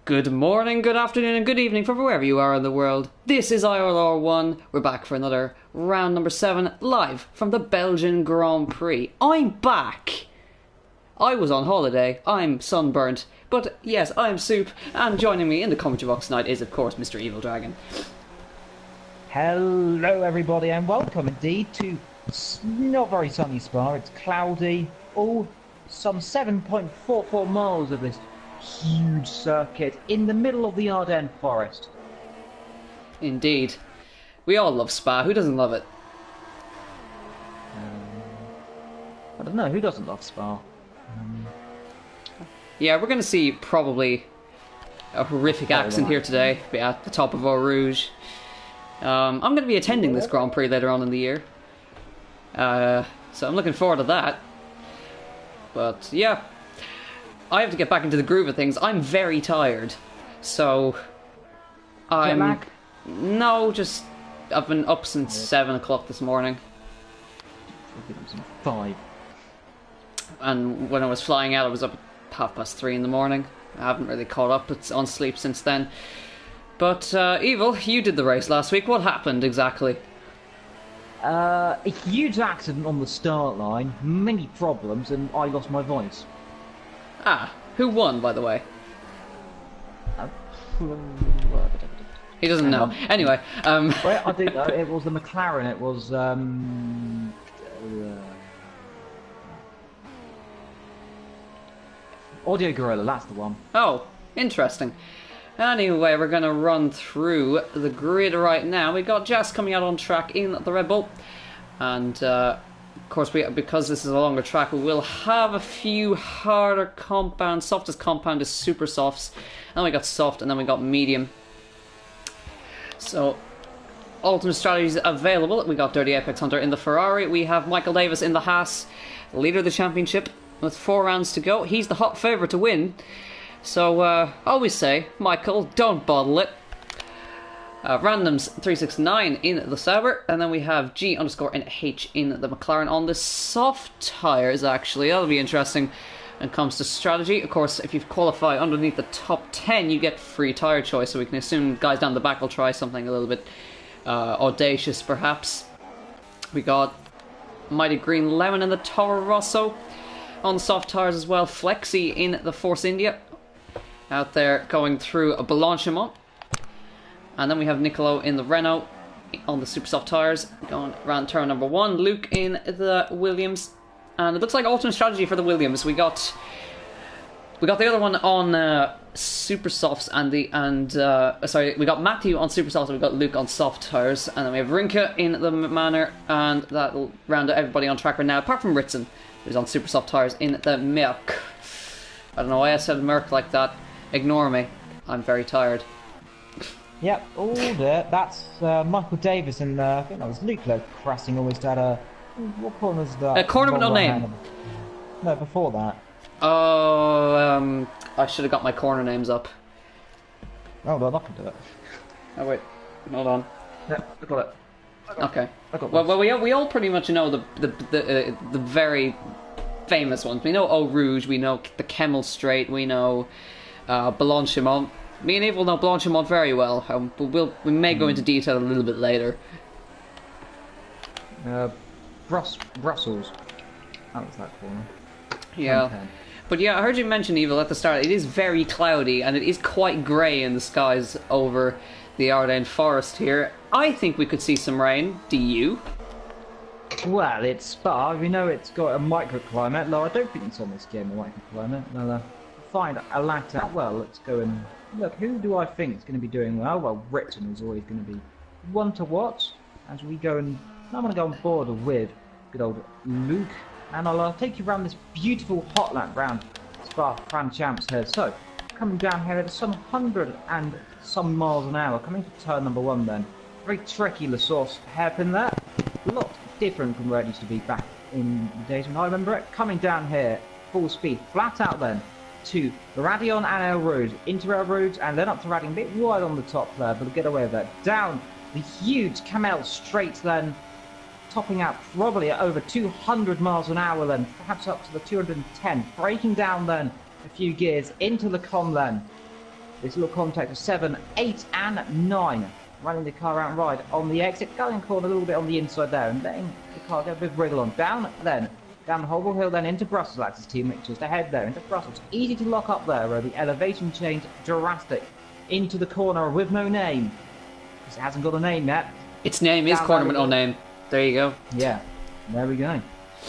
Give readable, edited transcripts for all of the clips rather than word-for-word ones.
Good morning, good afternoon, and good evening from wherever you are in the world. This is IRL1. We're back for another round number 7, live from the Belgian Grand Prix. I'm back! I was on holiday, I'm sunburnt, but yes, I'm Soup, and joining me in the commentary box tonight is, of course, Mr. Evil Dragon. Hello everybody, and welcome indeed to not very sunny Spa. It's cloudy, some 7.44 miles of this huge circuit in the middle of the Ardennes forest. Indeed. We all love Spa, who doesn't love it? I don't know, who doesn't love Spa? Yeah, we're going to see probably a horrific accident here today at the top of Eau Rouge. I'm going to be attending this Grand Prix later on in the year. So I'm looking forward to that. But yeah, I have to get back into the groove of things. I'm very tired. So Jet lag? No, just I've been up since 7 o'clock this morning. 5. And when I was flying out, I was up at 3:30 in the morning. I haven't really caught up on sleep since then. But, Evil, you did the race last week. What happened exactly? A huge accident on the start line, many problems, and I lost my voice. Ah, who won, by the way? He doesn't know. Anyway, Well, I do know. It was the McLaren. It was Audio Gorilla. That's the one. Oh, interesting. Anyway, we're going to run through the grid right now. We got Jazz coming out on track in the Red Bull. And, of course, because this is a longer track, we will have a few harder compounds. Softest compound is super softs. And then we got soft, and then we got medium. So, ultimate strategies available. We got Dirty Apex Hunter in the Ferrari. We have Michael Davis in the Haas, leader of the championship, with 4 rounds to go. He's the hot favourite to win. So, always say, Michael, don't bottle it. Randoms 369 in the Sauber, and then we have G_NH in the McLaren on the soft tyres, actually. That'll be interesting when it comes to strategy. Of course, if you qualify underneath the top 10, you get free tyre choice, so we can assume guys down the back will try something a little bit audacious, perhaps. We got Mighty Green Lemon in the Toro Rosso. On the soft tyres as well, Flexi in the Force India. Out there going through a Blanchimont. And then we have Nicolo in the Renault on the super soft tyres, going around turn number 1. Luke in the Williams. And it looks like ultimate strategy for the Williams. We got the other one on super softs we got Matthew on super softs and we got Luke on soft tyres. And then we have Rinka in the Manor, and that'll round out everybody on track right now, apart from Ritson, who's on super soft tyres in the Merc. I don't know why I said Merc like that. Ignore me. I'm very tired. Yep, all there. That's Michael Davis, and I think that was Luke crashing almost at a... What corner was that? A corner with no name. No, before that. Oh, I should have got my corner names up. Oh, well, I can do it. Oh, wait. Hold on. Yeah, I got it. Okay. I got Well, we all pretty much know the very famous ones. We know Eau Rouge, we know the Kemmel Straight, we know Blanchimont. Me and Evil know Blanchimont very well. We may go into detail a little bit later. Brussels. That was that corner. Yeah. 10. But yeah, I heard you mention, Evil, at the start. It is very cloudy, and it is quite grey in the skies over the Ardennes forest here. I think we could see some rain. Do you? Well, it's Spa. We know it's got a microclimate. No, I don't think it's on this game, a microclimate. No. Find a latte. Well, let's go and look. Who do I think is going to be doing well? Well, Ritson is always going to be one to watch as we go, and I'm going to go on board with good old Luke, and I'll take you around this beautiful hot lap round Spa-Francorchamps here. So, coming down here at some 100 and some miles an hour, coming to turn number 1 then. Very tricky La Source hairpin there. A lot different from where it used to be back in the days when I remember it. Coming down here, full speed, flat out then, to Radion and Eau Rouge, into Eau Rouge, and then up to Radion, a bit wide on the top there, but we'll get away with that. Down the huge Camel Straight then, topping out probably at over 200 miles an hour then, perhaps up to the 210, breaking down then a few gears into the con then. this little contact of 7, 8 and 9. Running the car out right on the exit, going corner a little bit on the inside there, and letting the car get a bit of wriggle on. Down the Holborn Hill, then into Brussels. That's his teammate just ahead there, into Brussels. Easy to lock up there, where the elevation change drastic. Into the corner with no name. Because it hasn't got a name yet. Its name is corner with no name. There you go. Yeah, there we go.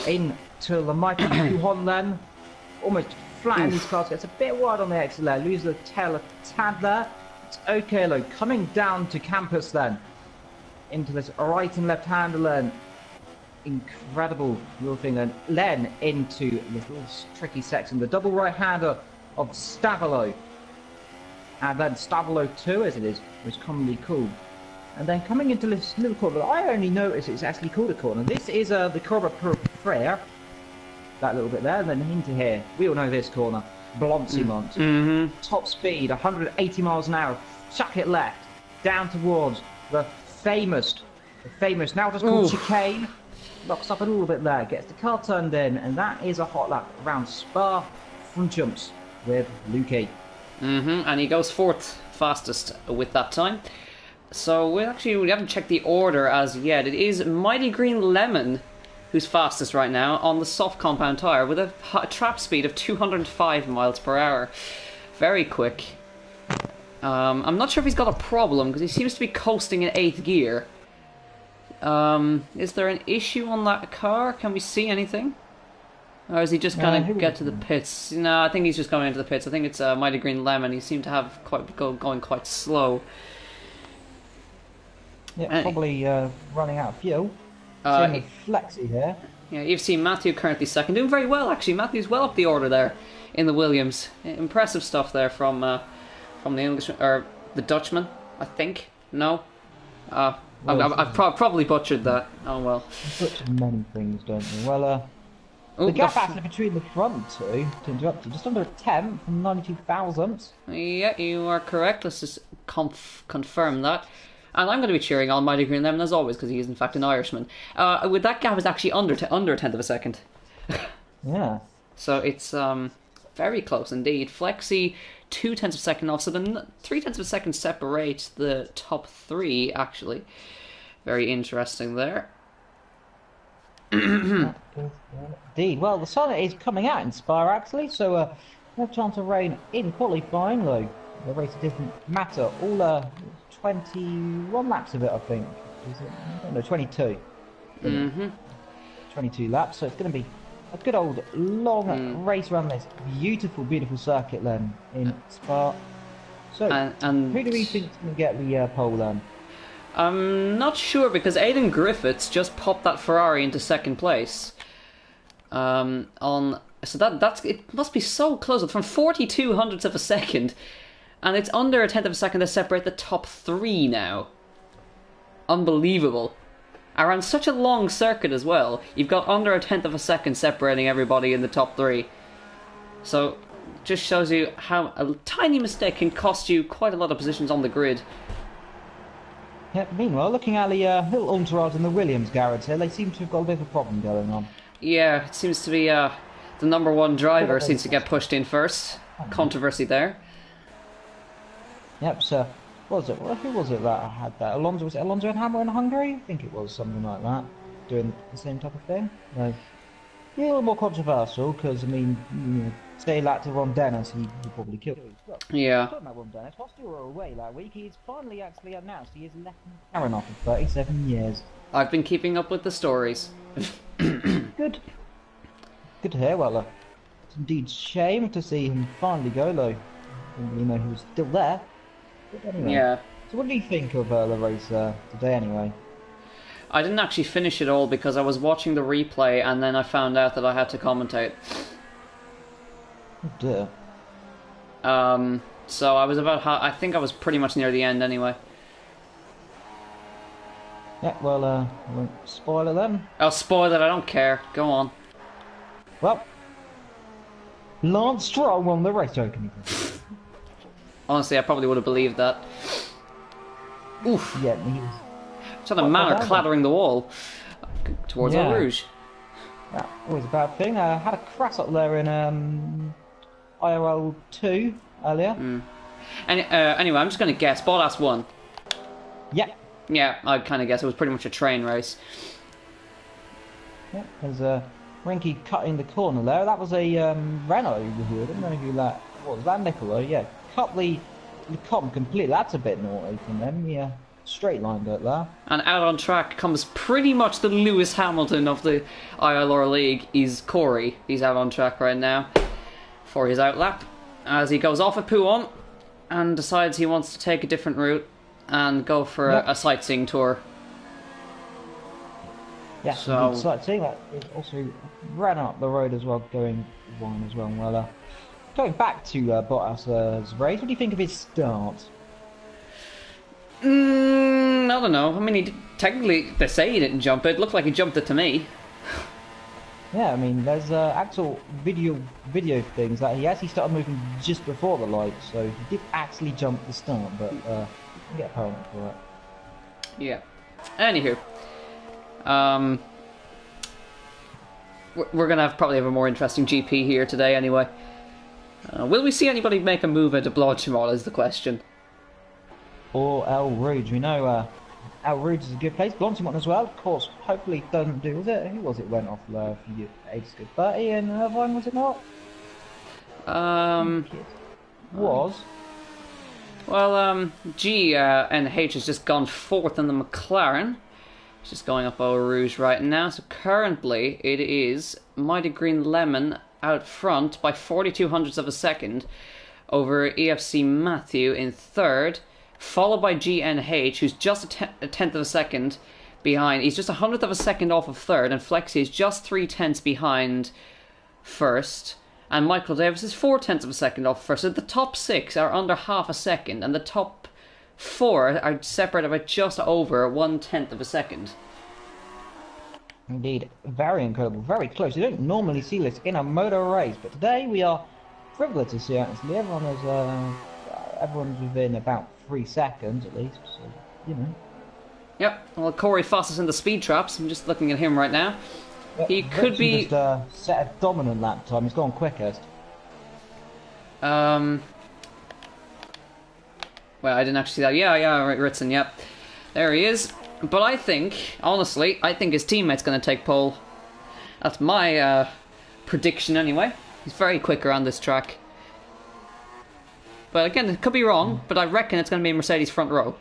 Into the mighty Yuhon then. Almost flat in these cars, gets a bit wide on the exit there. Loses the tail a tad there. It's okay, though. Coming down to campus then. Into this right and left hander then. Incredible little thing then. Then into this little tricky section. The double right hander of Stavolo. And then Stavolo 2, as it is, was commonly called. And then coming into this little corner, I only noticed it's actually called a corner. This is the Corba Prayer. That little bit there, and then into here. We all know this corner. Blonsimont. Top speed, 180 miles an hour. Chuck it left. Down towards the famous, now just called chicane. Locks up a little bit there. Gets the car turned in, and that is a hot lap around Spa Franchumps with Lukey. And he goes fourth fastest with that time. So we haven't checked the order as yet. It is Mighty Green Lemon who's fastest right now on the soft compound tyre with a trap speed of 205 miles per hour. Very quick. I'm not sure if he's got a problem because he seems to be coasting in 8th gear. Is there an issue on that car? Can we see anything? Or is he just going to get to the pits? No, I think he's just going into the pits. I think it's Mighty Green Lemon. He seemed to have going quite slow. Yeah, probably running out of fuel. Seeing Flexi here. Yeah, you've seen Matthew currently second, doing very well actually. Matthew's well up the order there in the Williams. Impressive stuff there from the English or the Dutchman, I think. No, I've probably butchered that. Oh well. You butchered many things, don't you? Well, the gap actually between the front two, to interrupt you, just under a tenth from 92 thousandths. Yeah, you are correct. Let's just confirm that. And I'm going to be cheering on Mighty Green Lemon as always because he is in fact an Irishman. With that gap is actually under a tenth of a second. Yeah. So it's very close indeed. Flexi 0.2 of a second off, so then 0.3 of a second separate the top three actually. Very interesting there. Indeed. Well, the sun is coming out in Spa actually, so no chance of rain in qualifying though. The race didn't matter. All 21 laps of it, I think. Is it? I don't know, 22. 22 laps, so it's going to be a good old long race around this beautiful, beautiful circuit then in Spa. So, and who do we think is going to get the pole then? I'm not sure because Aidan Griffiths just popped that Ferrari into second place. So that's it must be so close from 42 hundredths of a second. And it's under a tenth of a second to separate the top three now. Unbelievable. Around such a long circuit as well, you've got under a tenth of a second separating everybody in the top three. So, just shows you how a tiny mistake can cost you quite a lot of positions on the grid. Yeah, meanwhile, looking at the little entourage in the Williams garage here, they seem to have got a bit of a problem going on. Yeah, it seems to be the number one driver seems to get pushed in first. Controversy there. Yep, so who was it that had that? Alonso, was it Alonso and Hammer in Hungary? I think it was something like that, doing the same type of thing. No. Yeah, a little more controversial because I mean, say that to Ron Dennis, he probably killed him. Well, yeah. Talking about Ron Dennis, whilst you were away that week, he's finally actually announced he is left McLaren after 37 years. I've been keeping up with the stories. Good. Good to hear. Well, it's indeed a shame to see him finally go, though. Didn't really know he was still there. But anyway. Yeah. So what do you think of the race today, anyway? I didn't actually finish it all because I was watching the replay and then I found out that I had to commentate. Oh dear. So I was I think I was pretty much near the end anyway. Yeah, well, I won't spoil it then. I'll spoil it, I don't care. Go on. Well, Lance Stroll won the race. Joking. Honestly, I probably would have believed that. Oof. Yeah, he was... It's on a manner clattering the wall towards Eau Rouge. Yeah, always a bad thing. I had a crash up there in IRL 2 earlier. Anyway, I'm just going to guess. Bottas won. Yeah. Yeah, I kind of guess it was pretty much a train race. Yeah, there's Rinky cutting the corner there. That was a Renault who I don't know who that was. That Nicola, yeah. Cut the com completely. That's a bit naughty from them. Yeah, straight lined it there. And out on track comes pretty much the Lewis Hamilton of the ILR League. Is Corey. He's out on track right now for his outlap as he goes off at Pouon and decides he wants to take a different route and go for a sightseeing tour. Yeah, so sightseeing. That also ran up the road as well, going one as well. Well, going back to Bottas' race, what do you think of his start? I don't know. I mean, technically, they say he didn't jump it. It looked like he jumped it to me. Yeah, I mean, there's actual video things that he actually started moving just before the light, so he did actually jump the start, but you can get a penalty for that. Yeah. Anywho, we're gonna probably have a more interesting GP here today, anyway. Will we see anybody make a move into Blanchimont is the question. Or El Rouge. We know El Rouge is a good place. Blanchimont as well, of course. Hopefully doesn't do with it. Who was it went off a few ages ago? Bertie and Irvine, was it not? Was. Well, GNH has just gone fourth in the McLaren. It's just going up Eau Rouge right now. So currently it is Mighty Green Lemon out front by 42 hundredths of a second over EFC Matthew in third, followed by GNH, who's just a tenth of a second behind. He's just a hundredth of a second off of third, and Flexi is just 3/10 behind first. And Michael Davis is 4/10 of a second off first. So the top six are under half a second, and the top four are separated by just over 1/10 of a second. Indeed, very incredible, very close. You don't normally see this in a motor race, but today we are privileged to see it. Actually, everyone's within about 3 seconds at least. So you know. Yep. Well, Corey Foss is in the speed traps. I'm just looking at him right now. He could be just set a dominant lap time. He's gone quickest. Well, I didn't actually see that. Yeah, right, Ritson. Yep, there he is. But I think, honestly, his teammate's going to take pole. That's my prediction anyway. He's very quick around this track. But again, it could be wrong, but I reckon it's going to be Mercedes front row.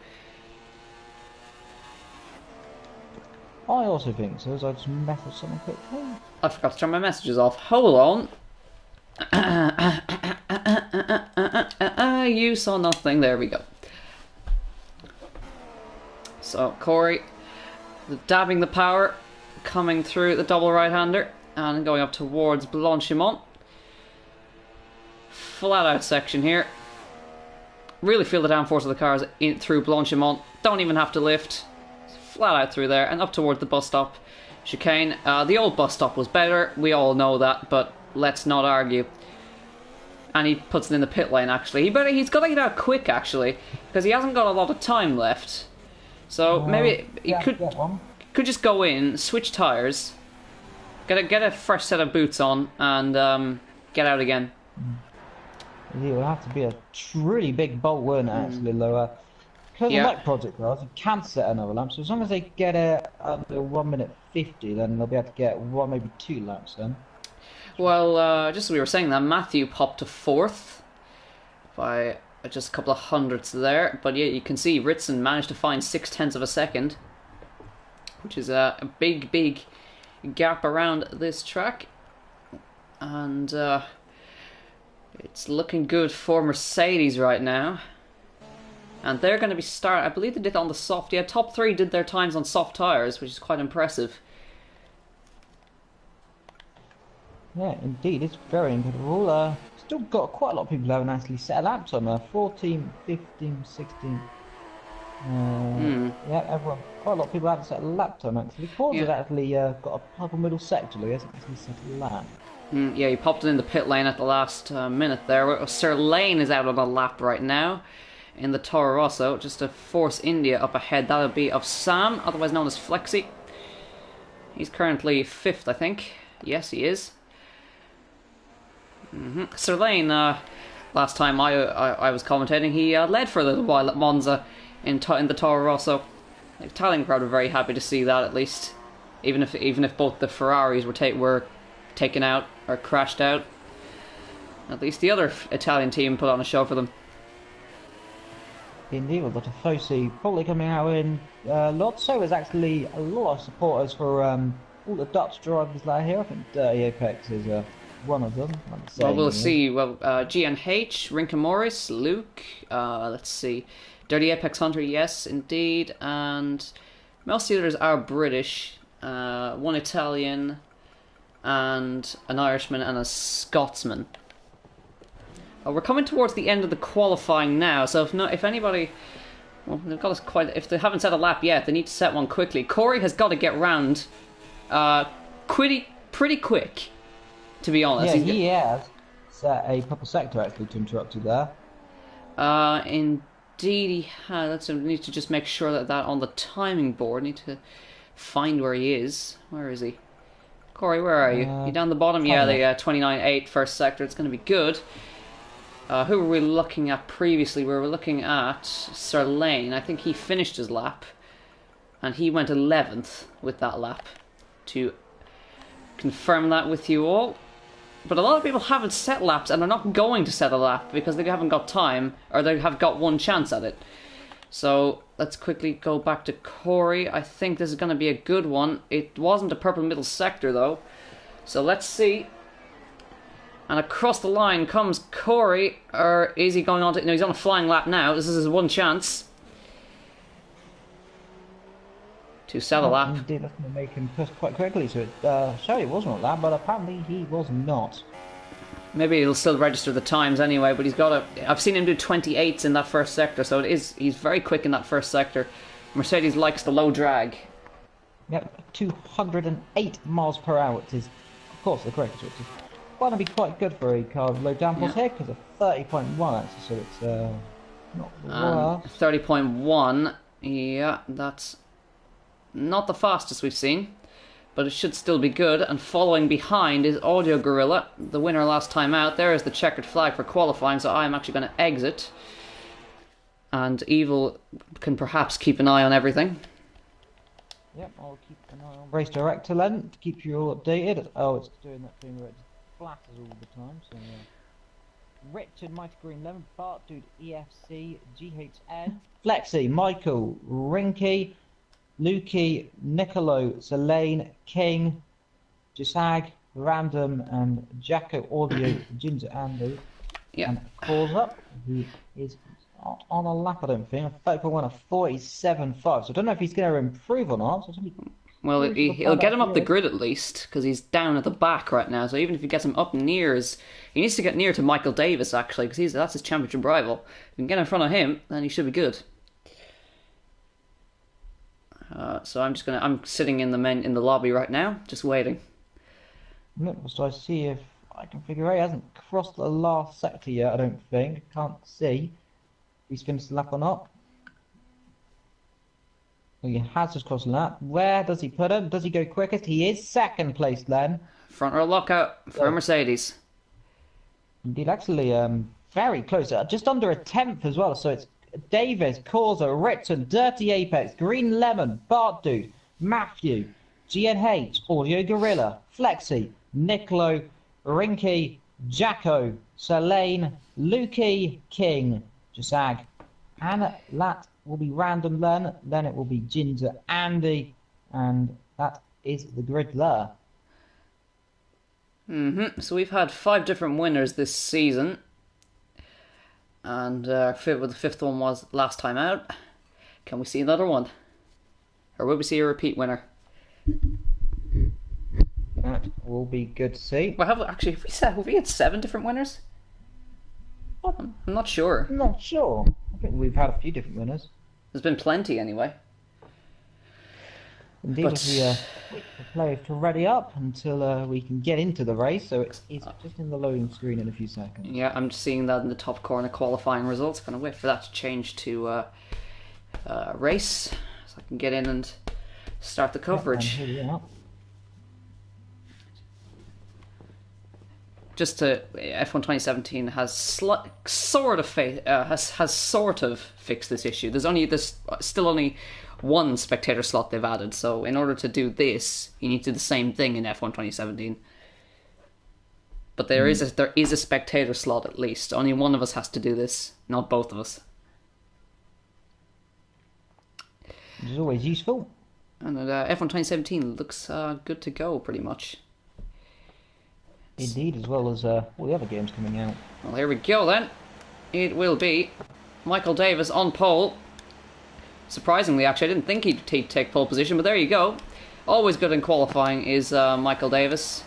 I also think so, as I just messaged someone quickly. I forgot to turn my messages off. Hold on. You saw nothing. There we go. So, Corey, dabbing the power, coming through the double right-hander, and going up towards Blanchimont. Flat out section here. Really feel the downforce of the cars in through Blanchimont. Don't even have to lift. Flat out through there and up towards the bus stop chicane. The old bus stop was better, we all know that, but let's not argue. And he puts it in the pit lane actually. He's got to get out quick actually, because he hasn't got a lot of time left. So maybe he could just go in, switch tyres, get a fresh set of boots on, and get out again. It will have to be a truly big bolt, won't it, actually, lower. Because of like Project Cars, you can set another lap, so as long as they get it under 1 minute 50, then they'll be able to get one, maybe 2 laps then. Well, just as we were saying that, Matthew popped to fourth by just a couple of hundredths there, but yeah, you can see Ritson managed to find 6/10 of a second, which is a big gap around this track, and it's looking good for Mercedes right now. And they're going to be I believe they did on the soft. Yeah, top 3 did their times on soft tyres, which is quite impressive. Yeah, indeed, it's very incredible. Still got quite a lot of people who haven't actually set a lap time. 14, 15, 16. Yeah, everyone. Quite a lot of people haven't set a lap time actually. Ford's have actually got a purple middle sector, he hasn't actually set a lap. Yeah, he popped it in the pit lane at the last minute there. Sir Lane is out on a lap right now in the Toro Rosso, just to force India up ahead. That'll be of Sam, otherwise known as Flexi. He's currently 5th, I think. Yes, he is. Sir Lane, last time I was commentating, he led for a little while at Monza in the Toro Rosso. The Italian crowd were very happy to see that, at least, even if both the Ferraris were taken out or crashed out. At least the other Italian team put on a show for them. Indeed, with the Tifosi probably coming out in lots. So there's actually a lot of supporters for all the Dutch drivers that are here. I think Dirty Apex is one of them. Well, we'll see. Well, GNH, Rinka Morris, Luke, let's see. Dirty Apex Hunter, yes, indeed. And most of the others are British. One Italian, and an Irishman, and a Scotsman. We're coming towards the end of the qualifying now, so if anybody, well, they've got us if they haven't set a lap yet, they need to set one quickly. Corey has got to get round, pretty quick, to be honest. Yeah, he has set a proper sector actually, to interrupt you there. Indeed, he has. I need to just make sure that on the timing board. I need to find where he is. Where is he? Corey, where are you? You down the bottom? Yeah, the 29.8 first sector. It's going to be good. Who were we looking at previously? We were looking at Sir Lane. I think he finished his lap. And he went 11th with that lap. To confirm that with you all. But a lot of people haven't set laps and are not going to set a lap because they haven't got time, or they have got one chance at it. So let's quickly go back to Corey. I think this is going to be a good one. It wasn't a purple middle sector though. So let's see. And across the line comes Corey, or is he going on to... No, he's on a flying lap now. This is his one chance to set a lap. Indeed, that's going to make him push quite quickly. So sorry, it wasn't a lap, but apparently he was not. Maybe he'll still register the times anyway, but he's got a... I've seen him do 28s in that first sector, so he's very quick in that first sector. Mercedes likes the low drag. Yep, 208 miles per hour, which is, of course, the correct switch. Going to be quite good for a car with low downforce here, because of 30.1 actually, so it's not the worst. 30.1, yeah, that's not the fastest we've seen, but it should still be good. And following behind is Audio Gorilla, the winner last time out. There is the checkered flag for qualifying, so I'm actually going to exit. And Evil can perhaps keep an eye on everything. Yep, I'll keep an eye on Race Director then, to keep you all updated. Oh, it's doing that thing where it flatters all the time, so Richard, Mighty Green Lemon, Bart, Dude, EFC, GHN, Flexi, Michael, Rinky, Lukey, Nicolo, Selene, King, Jasag, Random, and Jacko Audio, Ginger Andy, and Calls Up, who is not on a lap, I don't think. I think one of 47.5, so I don't know if he's going to improve or not. So well, he'll get him up the grid at least, because he's down at the back right now. So even if he gets him up near he needs to get near to Michael Davis actually, because that's his championship rival. If he can get in front of him, then he should be good. So I'm sitting in the lobby right now, just waiting. So I see if I can figure out. He hasn't crossed the last sector yet, I don't think. Can't see if he's finished the lap or not. He has just crossed the lap. Where does he put him? Does he go quickest? He is second place then. Front row lockout for Mercedes. Indeed, actually, very close. Just under a tenth as well. So it's Davis, Causa, Ritson, Dirty Apex, Green Lemon, Bart Dude, Matthew, GNH, Audio Gorilla, Flexi, Nicolo, Rinky, Jacko, Selene, Lukey, King, Jasag, and that will be random then it will be Ginger Andy, and that is the grid there. So we've had 5 different winners this season, and the fifth one was last time out. Can we see another one, or will we see a repeat winner? That will be good to see. Well, have we had 7 different winners? I'm not sure. I'm not sure. I think we've had a few different winners. There's been plenty anyway. Indeed, we wait for players to ready up until we can get into the race, so it's just in the loading screen in a few seconds. Yeah, I'm just seeing that in the top corner, qualifying results. Gonna wait for that to change to race, so I can get in and start the coverage. Here we are. just to F1 2017 has sort of fixed this issue. There's still only one spectator slot they've added. So in order to do this, you need to do the same thing in F1 2017. But there is a spectator slot at least. Only one of us has to do this, not both of us. Which is always useful. And F1 2017 looks good to go, pretty much. Indeed, as well as all the other games coming out. Well, here we go then. It will be Michael Davis on pole. Surprisingly, actually, I didn't think he'd take pole position, but there you go. Always good in qualifying is Michael Davis.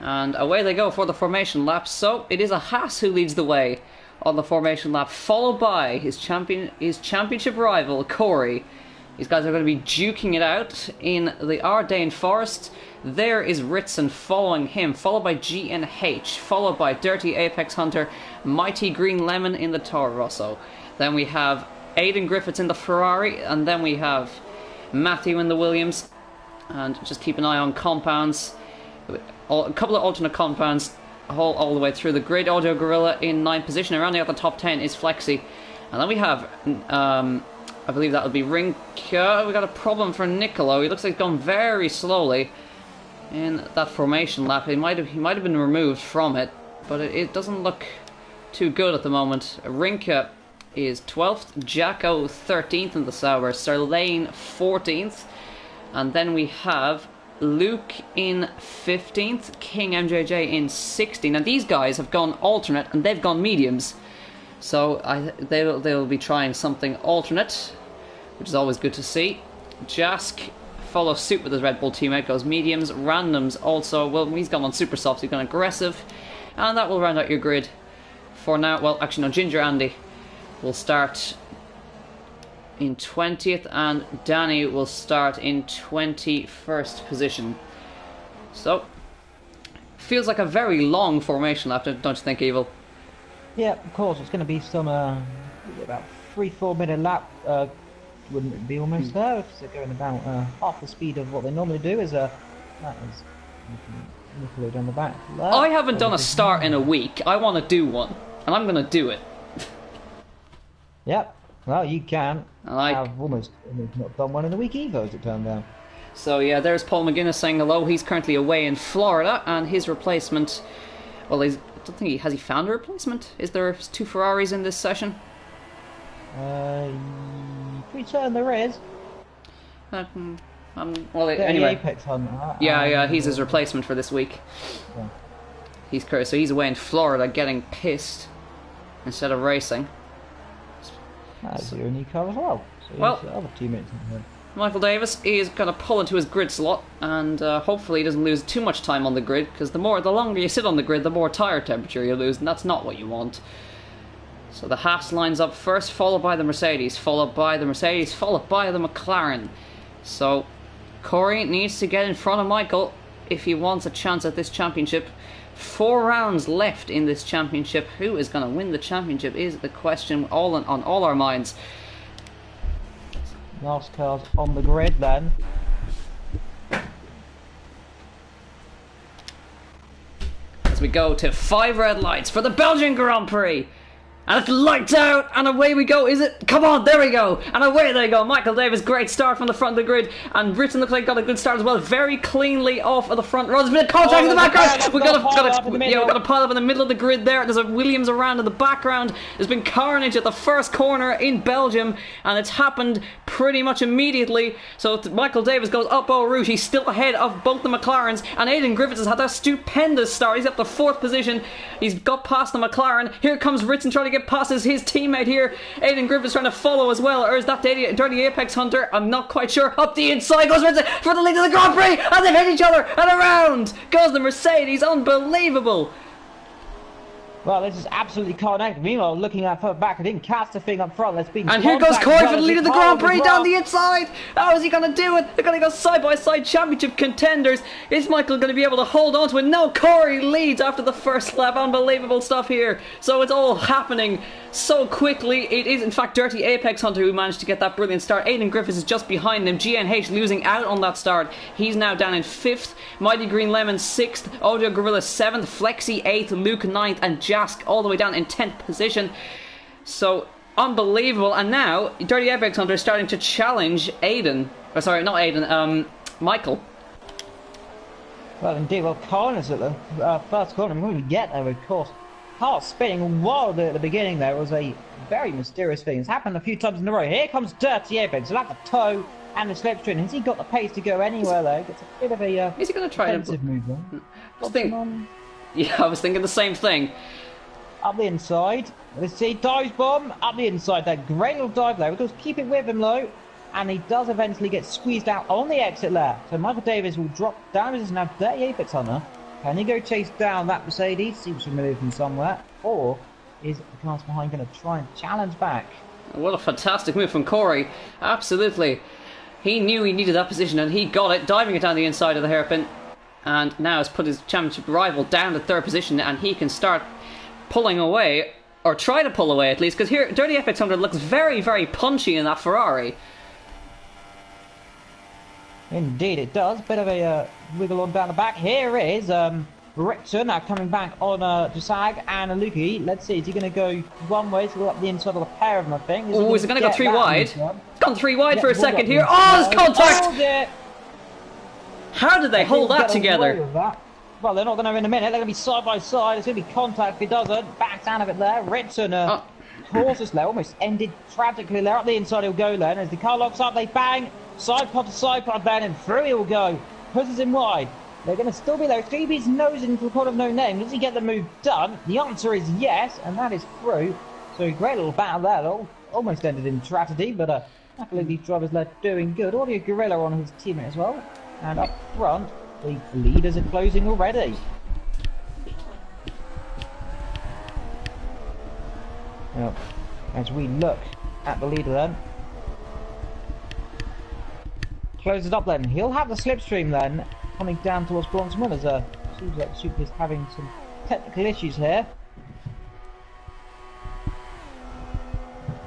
And away they go for the formation lap. So it is a Haas who leads the way on the formation lap, followed by his championship rival, Corey. These guys are going to be duking it out in the Ardennes Forest. There is Ritson following him, followed by GNH, followed by Dirty Apex Hunter, Mighty Green Lemon in the Toro Rosso. Then we have Aidan Griffiths in the Ferrari, and then we have Matthew in the Williams. And just keep an eye on compounds. A couple of alternate compounds all the way through the grid. Audio Gorilla in 9th position. Around the top 10 is Flexi. And then we have, I believe that would be Rinka. We got a problem for Nicolo. He looks like he's gone very slowly in that formation lap. He might have been removed from it, but it doesn't look too good at the moment. Rinka is 12th, Jacko 13th in the Sauber, Sirlane 14th, and then we have Luke in 15th, King MJJ in 16th. Now these guys have gone alternate and they've gone mediums, so they'll be trying something alternate, which is always good to see. Jask follows suit with his Red Bull teammate, goes mediums. Randoms also, well, he's gone on super soft, so he's gone aggressive, and that will round out your grid for now. Well, actually no, Ginger Andy will start in 20th, and Danny will start in 21st position. So, feels like a very long formation lap, don't you think, Evil? Yeah, of course. It's going to be some about 3-4 minute lap. Wouldn't it be almost there? If they're going about half the speed of what they normally do. That is Nicolo down the back. I haven't done a start in a week. I want to do one, and I'm going to do it. Yep. Well, you can. I've almost not done one in a week either, as it turned out. So yeah, there's Paul McGuinness saying hello. He's currently away in Florida, and his replacement, well, I don't think has he found a replacement? Is there 2 Ferraris in this session? Pretty certain there is. Well, anyway. Apex Hunter. Yeah, he's his replacement for this week. Yeah. So he's away in Florida getting pissed instead of racing. That's your new car as well. So well, other teammates in here. Michael Davis is going to pull into his grid slot, and hopefully he doesn't lose too much time on the grid, because the longer you sit on the grid, the more tire temperature you lose, and that's not what you want. So the Haas lines up first, followed by the Mercedes, followed by the Mercedes, followed by the McLaren. So Corey needs to get in front of Michael if he wants a chance at this championship. 4 rounds left in this championship. Who is going to win the championship is the question on all our minds. Last car's on the grid then. As we go to 5 red lights for the Belgian Grand Prix. And it's lights out, and away we go, is it? Come on, there we go, and away they go. Michael Davis, great start from the front of the grid, and Britton looks like got a good start as well, very cleanly off of the front row. There's been a contact in the background. We've got a pile up in the middle of the grid there. There's a Williams around in the background. There's been carnage at the first corner in Belgium, and it's happened pretty much immediately. So Michael Davis goes up Eau Rouge. He's still ahead of both the McLarens, and Aidan Griffiths has had a stupendous start. He's up to 4th position. He's got past the McLaren. Here comes Ritson trying to get past his teammate here. Aidan Griffiths trying to follow as well, or is that Dirty Apex Hunter? I'm not quite sure. Up the inside goes Ritson for the lead of the Grand Prix, and they've hit each other, and around goes the Mercedes. Unbelievable. Well, this is absolutely carnage. Meanwhile, looking at further back, I didn't cast the thing up front. Let's be. And here goes Corey for the lead of the Grand Prix down the inside. How is he going to do it? They're going to go side-by-side championship contenders. Is Michael going to be able to hold on to it? No, Corey leads after the first lap. Unbelievable stuff here. So it's all happening so quickly. It is, in fact, Dirty Apex Hunter who managed to get that brilliant start. Aidan Griffiths is just behind him. GNH losing out on that start. He's now down in 5th. Mighty Green Lemon 6th. Audio Gorilla 7th. Flexi 8th. Luke 9th. And Jask all the way down in 10th position. So unbelievable. And now Dirty Apex Hunter is starting to challenge Aiden. Oh, sorry, not Aiden. Michael. Well, indeed. Well, corners at the first corner. When we get there, of course, car spinning wildly at the beginning. There was a very mysterious thing. It's happened a few times in a row. Here comes Dirty Apex. So that's the toe and the slipstream. Has he got the pace to go anywhere though? It's a bit of a is he going to try defensive move though? Yeah, I was thinking the same thing. Up the inside. Let's see, dives bomb up the inside. That great little dive there. We'll just keep it with him low. And he does eventually get squeezed out on the exit there. So Michael Davis will drop down. This is now Dirty Apex Hunter. Can he go chase down that Mercedes? Seems familiar from somewhere. Or is the class behind going to try and challenge back? What a fantastic move from Corey. Absolutely. He knew he needed that position and he got it, diving it down the inside of the hairpin. And now has put his championship rival down to 3rd position and he can start pulling away, or try to pull away at least, because here Dirty Apex Hunter looks very, very punchy in that Ferrari. Indeed it does. Bit of a wiggle on down the back. Here is Rickson now coming back on Jasag and Aluki. Let's see, is he going to go one way to go up the inside of the pair of them, I think? Oh, is it going to go 3 wide? It's gone 3 wide for a second here. Oh, there's contact! Oh, how did they hold that together? Well, they're not going to in a minute. They're going to be side by side. It's going to be contact if he doesn't. Backs out of it there. Rickson causes there. Almost ended tragically there. Up the inside he'll go then. As the car locks up, they bang. Side pod to side pod then. And through he'll go. Pushes him wide. They're going to still be there. Phoebe's nose into the pod of no name. Does he get the move done? The answer is yes. And that is through. So a great little battle there. Though. Almost ended in tragedy. But I believe these drivers are doing good. Audio Gorilla on his teammate as well. And up front, the leaders are closing already. Well, as we look at the leader then. Close it up then. He'll have the slipstream then, coming down towards Bronson Winners. Seems like Super is having some technical issues here.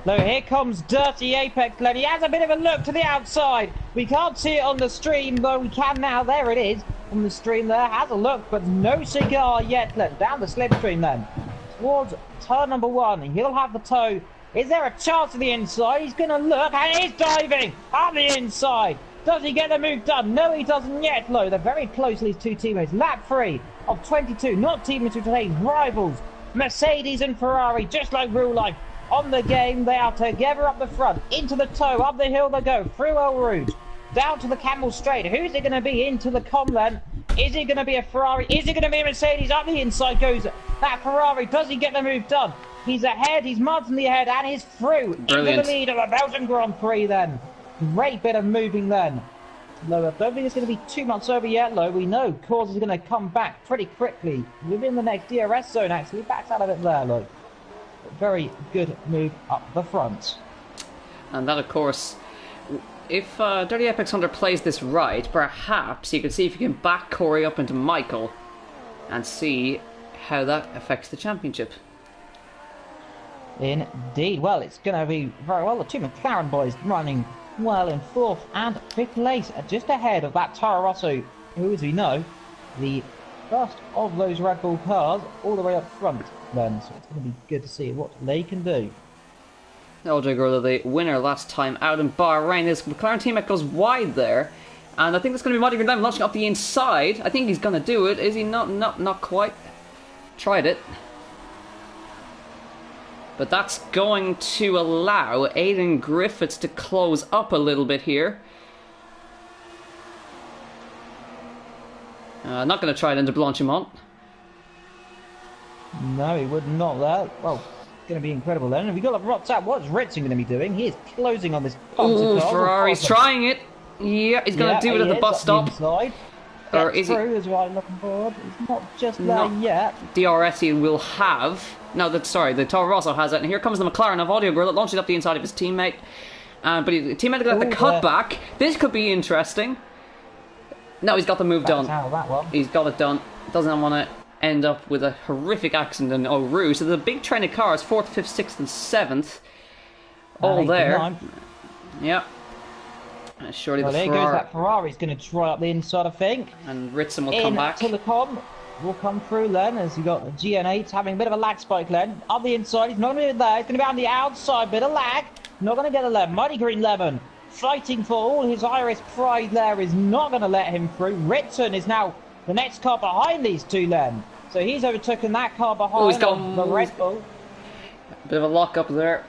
So here comes Dirty Apex Glenn. He has a bit of a look to the outside. We can't see it on the stream, though we can now. There it is on the stream there. Has a look, but no cigar yet, Glenn. Down the slipstream then. Towards turn number 1. He'll have the toe. Is there a chance to the inside? He's going to look, and he's diving on the inside. Does he get the move done? No, he doesn't yet, though. They're very close, these two teammates. Lap 3 of 22. Not teammates of today, rivals. Mercedes and Ferrari, just like real life. On the game, they are together up the front, into the toe, up the hill they go, through El Rouge, down to the Camel Straight. Who's it going to be into the com then? Is it going to be a Ferrari? Is it going to be a Mercedes? Up the inside goes that Ferrari. Does he get the move done? He's ahead, he's marginally ahead, and he's through. Brilliant. Into the lead of the Belgian Grand Prix then. Great bit of moving then. Low, I don't think it's going to be too much over yet, though. We know Cause is going to come back pretty quickly within the next DRS zone, actually. Backs out of it there, look. Very good move up the front. And that, of course, if Dirty Apex Hunter plays this right, perhaps you can see if you can back Corey up into Michael and see how that affects the championship. Indeed. Well, it's going to be very well. The two McLaren boys running well in 4th and 5th place, just ahead of that Toro Rosso, who, as we know, the first of those Red Bull cars all the way up front then. So it's going to be good to see what they can do. LJ Gorilla, the winner last time out in Bahrain. This McLaren teammate goes wide there. And I think that's going to be Mighty Green Lemon launching up the inside. I think he's going to do it. Is he not? Not quite. Tried it. But that's going to allow Aidan Griffiths to close up a little bit here. Not going to try it into Blanchimont. No, he would not there. Well, it's going to be incredible then. Have we got a rocked out? What's Ritzing going to be doing? He is closing on this. Ooh, Ferrari's trying it. Yeah, he's going to do it at the bus stop. Inside. Or Gets is he? through as well, looking forward. He's not just there No. yet. DRS he will have. No, sorry, the Toro Rosso has it. And here comes the McLaren of Audio Gorilla, launching up the inside of his teammate. But the teammate got the cutback. This could be interesting. No, he's got the move done. That one. He's got it done. Doesn't want to end up with a horrific accident in Eau Rouge. So the big train of cars, 4th, 5th, 6th, and 7th. All there. Yep. Surely well, the there Ferrari. goes that Ferrari's going to try up the inside, I think. And Ritson will come back. Telecom will come through then, as you got the GN8 having a bit of a lag spike then. On the inside, he's not going to be there. He's going to be on the outside, bit of lag. Not going to get a lemon. Mighty Green Lemon fighting for all his Irish pride there is not going to let him through. Ritson is now the next car behind these two then. So he's overtaken that car behind. He's got the Red Bull. Bit of a lock up there.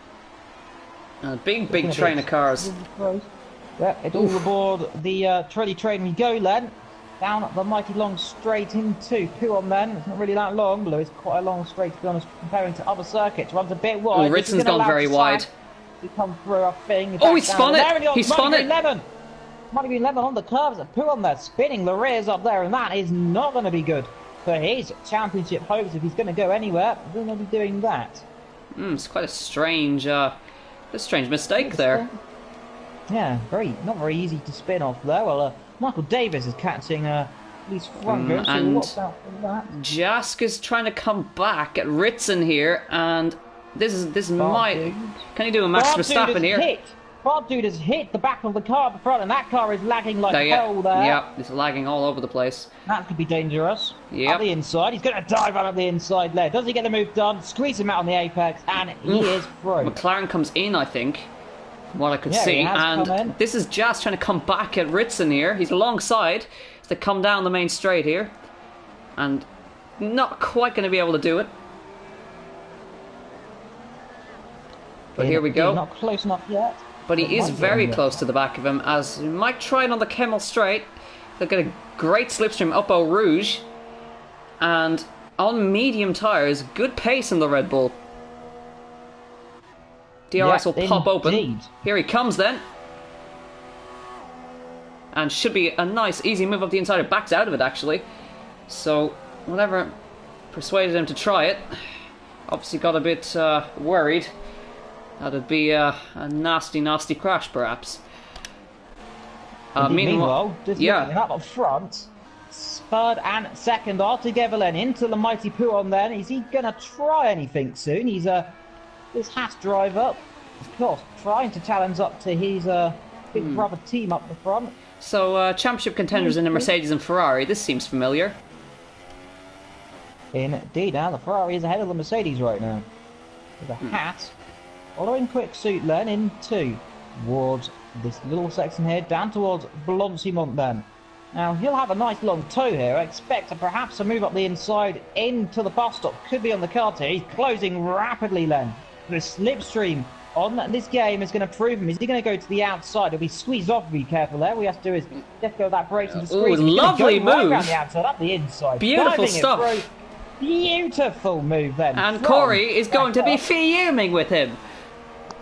And a big train of cars. Yep, it's all aboard the trolley train we go then. Down the mighty long straight into Puon then. It's not really that long, but it's quite a long straight to be honest, comparing to other circuits. Runs a bit wide. Oh, Ritson's gone very wide. To come through, I think. Oh, he spun it! He spun it! Mighty Green Lemon on the curves at Puon there, spinning the rears up there, and that is not going to be good for his championship hopes if he's going to go anywhere. He's going to be doing that. It's quite a strange mistake there. Yeah, not very easy to spin off there. Well, Michael Davis is catching these front groups, so and watch out for that. Jask is trying to come back at Ritson here, and this might. Can he do a Max Verstappen here? Bob Dude has hit the back of the car at the front, and that car is lagging like hell there. Yeah, it's lagging all over the place. That could be dangerous. Yep. Up the inside, he's going to dive right up the inside there. Does he get the move done? Squeeze him out on the apex, and he is through. McLaren comes in, I think. What I could see, and this is Jas trying to come back at Ritson here. He's alongside to come down the main straight here, and not quite going to be able to do it. But here we go. Not close enough yet. But he is very close to the back of him, as he might try it on the Kemmel straight. They'll get a great slipstream up Eau Rouge, and on medium tyres, good pace in the Red Bull. DRS will pop open. Here he comes then. And should be a nice, easy move up the inside. It backs out of it, actually. So, whatever persuaded him to try it. Obviously got a bit worried. That'd be a nasty, nasty crash, perhaps. Meanwhile, just looking up front, third and second are together then into the mighty Puon then. Is he going to try anything soon? He's this Haas driver, of course, trying to challenge up to his big brother team up the front. So, championship contenders in the Mercedes and Ferrari. This seems familiar. Indeed, now the Ferrari is ahead of the Mercedes right now. With a Haas following quick suit then into towards this little section here, down towards Blanchimont then. Now, he'll have a nice long toe here. I expect perhaps to move up the inside into the bus stop. Could be on the card here. He's closing rapidly then. The slipstream on this game is going to prove him. Is he going to go to the outside? He'll be squeezed off. Be careful there. What he has to do is just go that brakes and squeeze. Lovely move. Right around the outside, up the inside. Beautiful stuff. Beautiful move then. And Corey is going to be fuming with him.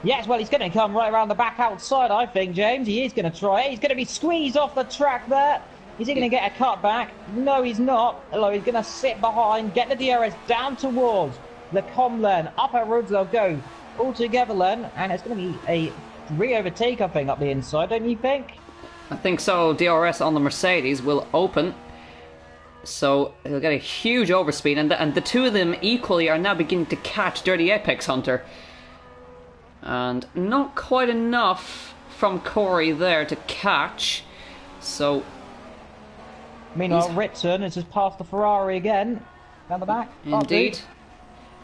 Yes, well, he's going to come right around the back outside, I think, James. He is going to try it. He's going to be squeezed off the track there. Is he going to get a cut back? No, he's not. Although he's going to sit behind, get the DRS down towards the Comlen. Upper roads they'll go all together then. And it's going to be a re-overtake, I think, up the inside, don't you think? I think so. DRS on the Mercedes will open. So he'll get a huge overspeed. And the two of them equally are now beginning to catch Dirty Apex Hunter. And not quite enough from Corey there to catch. So... Meanwhile, Ritson has just passed the Ferrari again. Down the back. Indeed.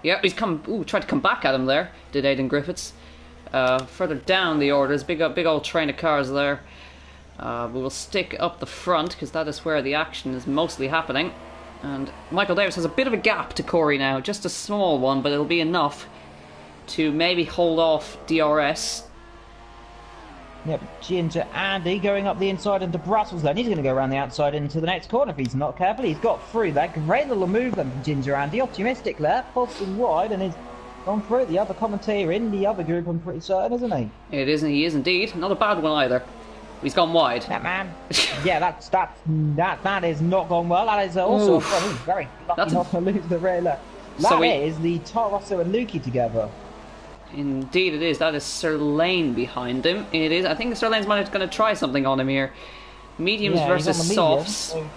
Yeah, he's tried to come back at him there, did Aidan Griffiths. Further down the orders, big old train of cars there. We will stick up the front, because that is where the action is mostly happening. And Michael Davis has a bit of a gap to Corey now, just a small one, but it'll be enough to maybe hold off DRS. Yep, Ginger Andy going up the inside into Brussels then. He's going to go around the outside into the next corner if he's not careful. He's got through there. Great little move then from Ginger Andy. Optimistic there. Pulsing wide and he's gone through. The other commentator in the other group, I'm pretty certain, isn't he? It is, he is indeed. Not a bad one either. He's gone wide. That man. Yeah, that is not gone well. That is also very lucky not to lose the rear left. That is the Torosso and Lukey together. Indeed it is. That is Sir Lane behind him. It is. I think Sir Lane's going to try something on him here. Mediums versus softs. So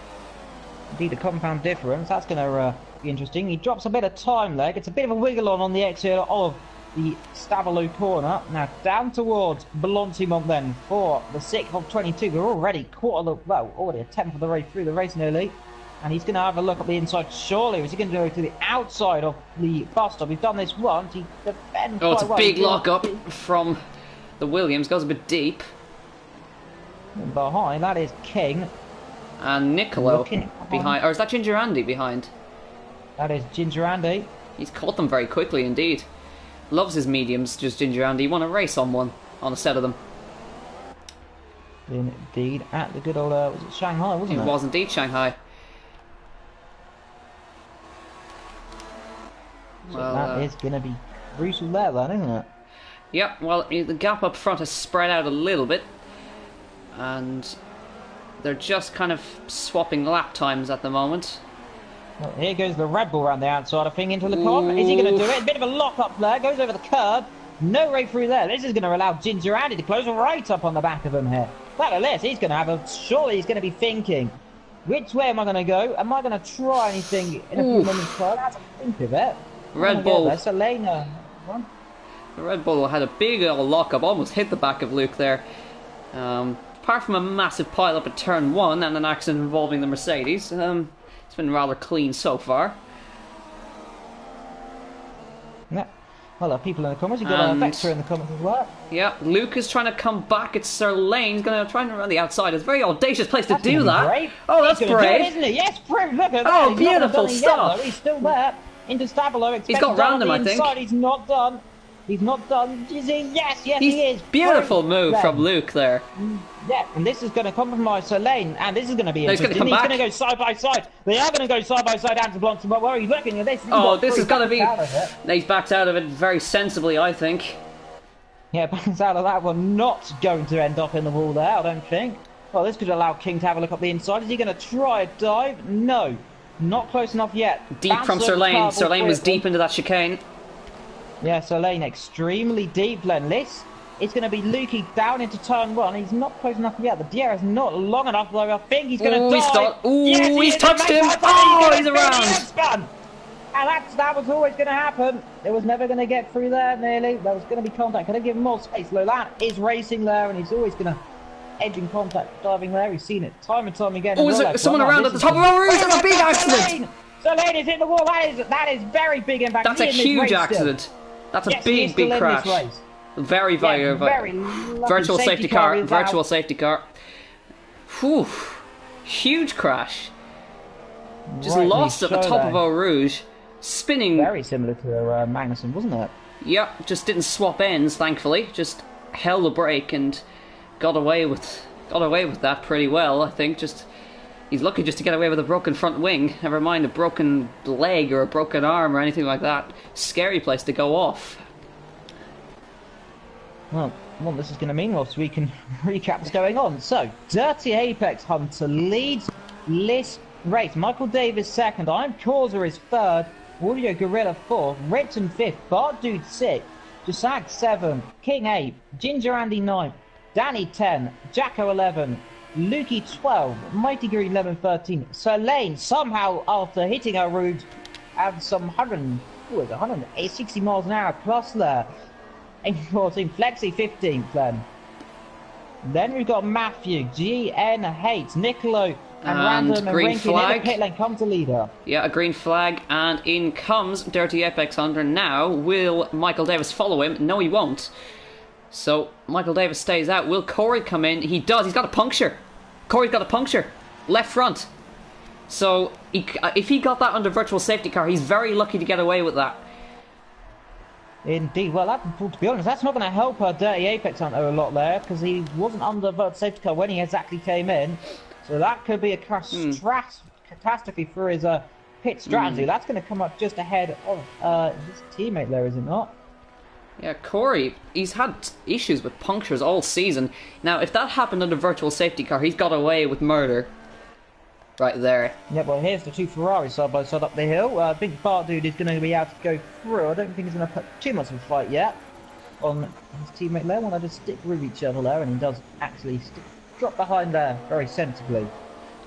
indeed, a compound difference. That's going to be interesting. He drops a bit of time there. Gets a bit of a wiggle on the exterior of the Stavelot corner. Now down towards Blantimont then for the 6th of 22. We're already already a 10th of the way through the race nearly. And he's going to have a look at the inside. Surely, is he going to go to the outside of the bus stop? He's done this once. He defends it's a well. big lock-up from the Williams. Goes a bit deep. And behind, that is King. And Nicolo behind. Or is that Ginger Andy behind? That is Ginger Andy. He's caught them very quickly indeed. Loves his mediums, just Ginger Andy. He won a race on a set of them. Indeed, at the good old, was it Shanghai, wasn't it? It was indeed Shanghai. So that is going to be brutal there then, isn't it? Yep, well, the gap up front has spread out a little bit. And they're just kind of swapping lap times at the moment. Well, here goes the Red Bull around the outside, I think, into the corner. Is he going to do it? A bit of a lock-up there. Goes over the curb. No way through there. This is going to allow Ginger Andy to close right up on the back of him here. Look at this. He's going to have surely he's going to be thinking, which way am I going to go? Am I going to try anything in a few minutes' time? That's a think of it. Red Bull. The Red Bull had a big old lock-up. Almost hit the back of Luke there. Apart from a massive pile-up at turn 1 and an accident involving the Mercedes, it's been rather clean so far. Yeah. Well, people in the comments, you've got a Vector in the comments as well. Yeah, Luke is trying to come back. It's Sir Lane. He's going to try and run the outside. It's a very audacious place to do that. Brave. Oh, that's brave. Do it, isn't it? Yes, brave. Look at that. Oh, beautiful stuff. He's still there. Into Stavelot. He's got round him, I think. He's not done. He's not done. Yes, he is. Beautiful move from Luke there. Yeah, and this is going to compromise Sir Lane, and this is going to be interesting. He's going to go side by side. They are going to go side by side down to Blanton, but where are you looking at this? This is going to be... He's backed out of it very sensibly, I think. Yeah, backs out of that one. Not going to end up in the wall there, I don't think. Well, this could allow King to have a look up the inside. Is he going to try a dive? No. Not close enough yet. Deep from Sir Lane. Sir Lane was deep into that chicane. Yeah, Sir Lane extremely deep. This is going to be Lukey down into turn 1. He's not close enough yet. The Dier is not long enough, though. I think he's going to dive. He's touched him. Oh, he's around. And that was always going to happen. It was never going to get through there, nearly. There was going to be contact. Could I give him more space? Lolan is racing there, and he's always going to edge in contact, diving there. We've seen it time and time again. Oh, is there someone around at the top of our roof? That's a big accident. Sir Lane is in the wall. That is very big impact. That's a huge accident. That's a big crash. Very virtual safety car. Virtual safety car. Whew. Huge crash. Just lost at the top of Eau Rouge. Spinning. Very similar to Magnussen, wasn't it? Yep. Just didn't swap ends, thankfully. Just held the brake and got away with that pretty well. I think he's lucky just to get away with a broken front wing. Never mind a broken leg or a broken arm or anything like that. Scary place to go off. Well, what this is going to mean whilst we can recap what's going on. So, Dirty Apex Hunter leads this race. Michael Davis second. I'm Causer is third. Audio Gorilla fourth. Ritton fifth. Bart Dude sixth. Jasag 7. King 8. Ginger Andy 9. Danny 10. Jacko 11. Lukey 12, Mighty Green 11, 13. Sir Lane somehow after hitting our route at some 160 miles an hour plus there. 14, Flexi 15th then. Then we've got Matthew, GN8, Nicolo and Random and green flag. Pit lane come to leader. Yeah, a green flag, and in comes Dirty Apex Hunter now. Will Michael Davis follow him? No, he won't. So Michael Davis stays out. Will Corey come in? He does. He's got a puncture. Corey's got a puncture. Left front. So if he got that under virtual safety car, he's very lucky to get away with that. Indeed. Well, to be honest, that's not going to help our Dirty Apex Hunter a lot there, because he wasn't under virtual safety car when he exactly came in. So that could be a catastrophe for his pit strategy. That's going to come up just ahead of his teammate there, is it not? Yeah, Corey, he's had issues with punctures all season. Now, if that happened in a virtual safety car, he's got away with murder. Right there. Yeah, well, here's the two Ferraris side by side up the hill. I think Bart Dude is going to be able to go through. I don't think he's going to put too much of a fight yet on his teammate there. When I just stick with each other there, and he does actually drop behind there very sensibly.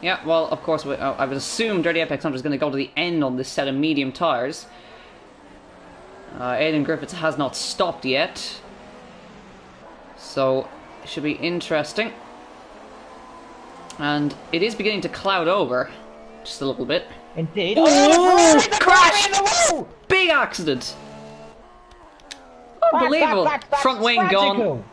Yeah, well, of course, I would assume Dirty Apex Hunter is going to go to the end on this set of medium tyres. Aidan Griffiths has not stopped yet. So, it should be interesting. And it is beginning to cloud over. Just a little bit. Indeed. Oh, crashed! Big accident! Unbelievable. That's Front wing gone.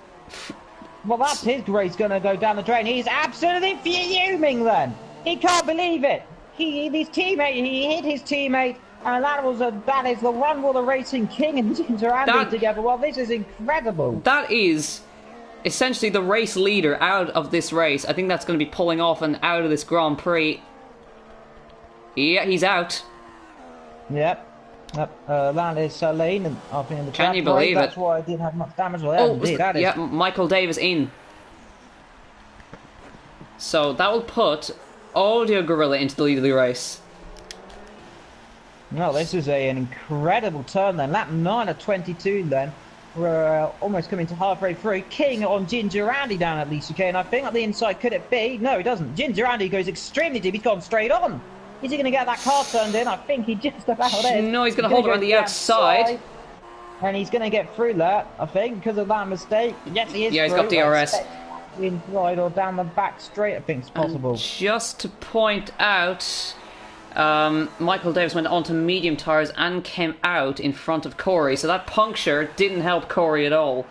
Well, that's his race going to go down the drain. He's absolutely fuming then. He can't believe it. He hit his teammate. And that is the Rumble, the Racing King and Ginger Andy together. Well, this is incredible. That is essentially the race leader out of this race. I think that's going to be pulling off and out of this Grand Prix. Yeah, he's out. Yep. That is Celine, and I think in the Can you believe it? That's why I didn't have much damage. Well, indeed, that is. Yeah, Michael Davis in. So that will put Audio Gorilla into the lead of the race. No, this is an incredible turn then. Lap 9 of 22 then. We're almost coming to halfway through. King on Ginger Andy down at Lisa K. And I think at the inside, could it be? No, he doesn't. Ginger Andy goes extremely deep. He's gone straight on. Is he going to get that car turned in? I think he just about is. No, he's going to hold it on the outside. And he's going to get through that, I think, because of that mistake. Yes, he is. Yeah, he's got DRS. Inside or down the back straight, I think it's possible. And just to point out, Michael Davis went onto medium tyres and came out in front of Corey, so that puncture didn't help Corey at all.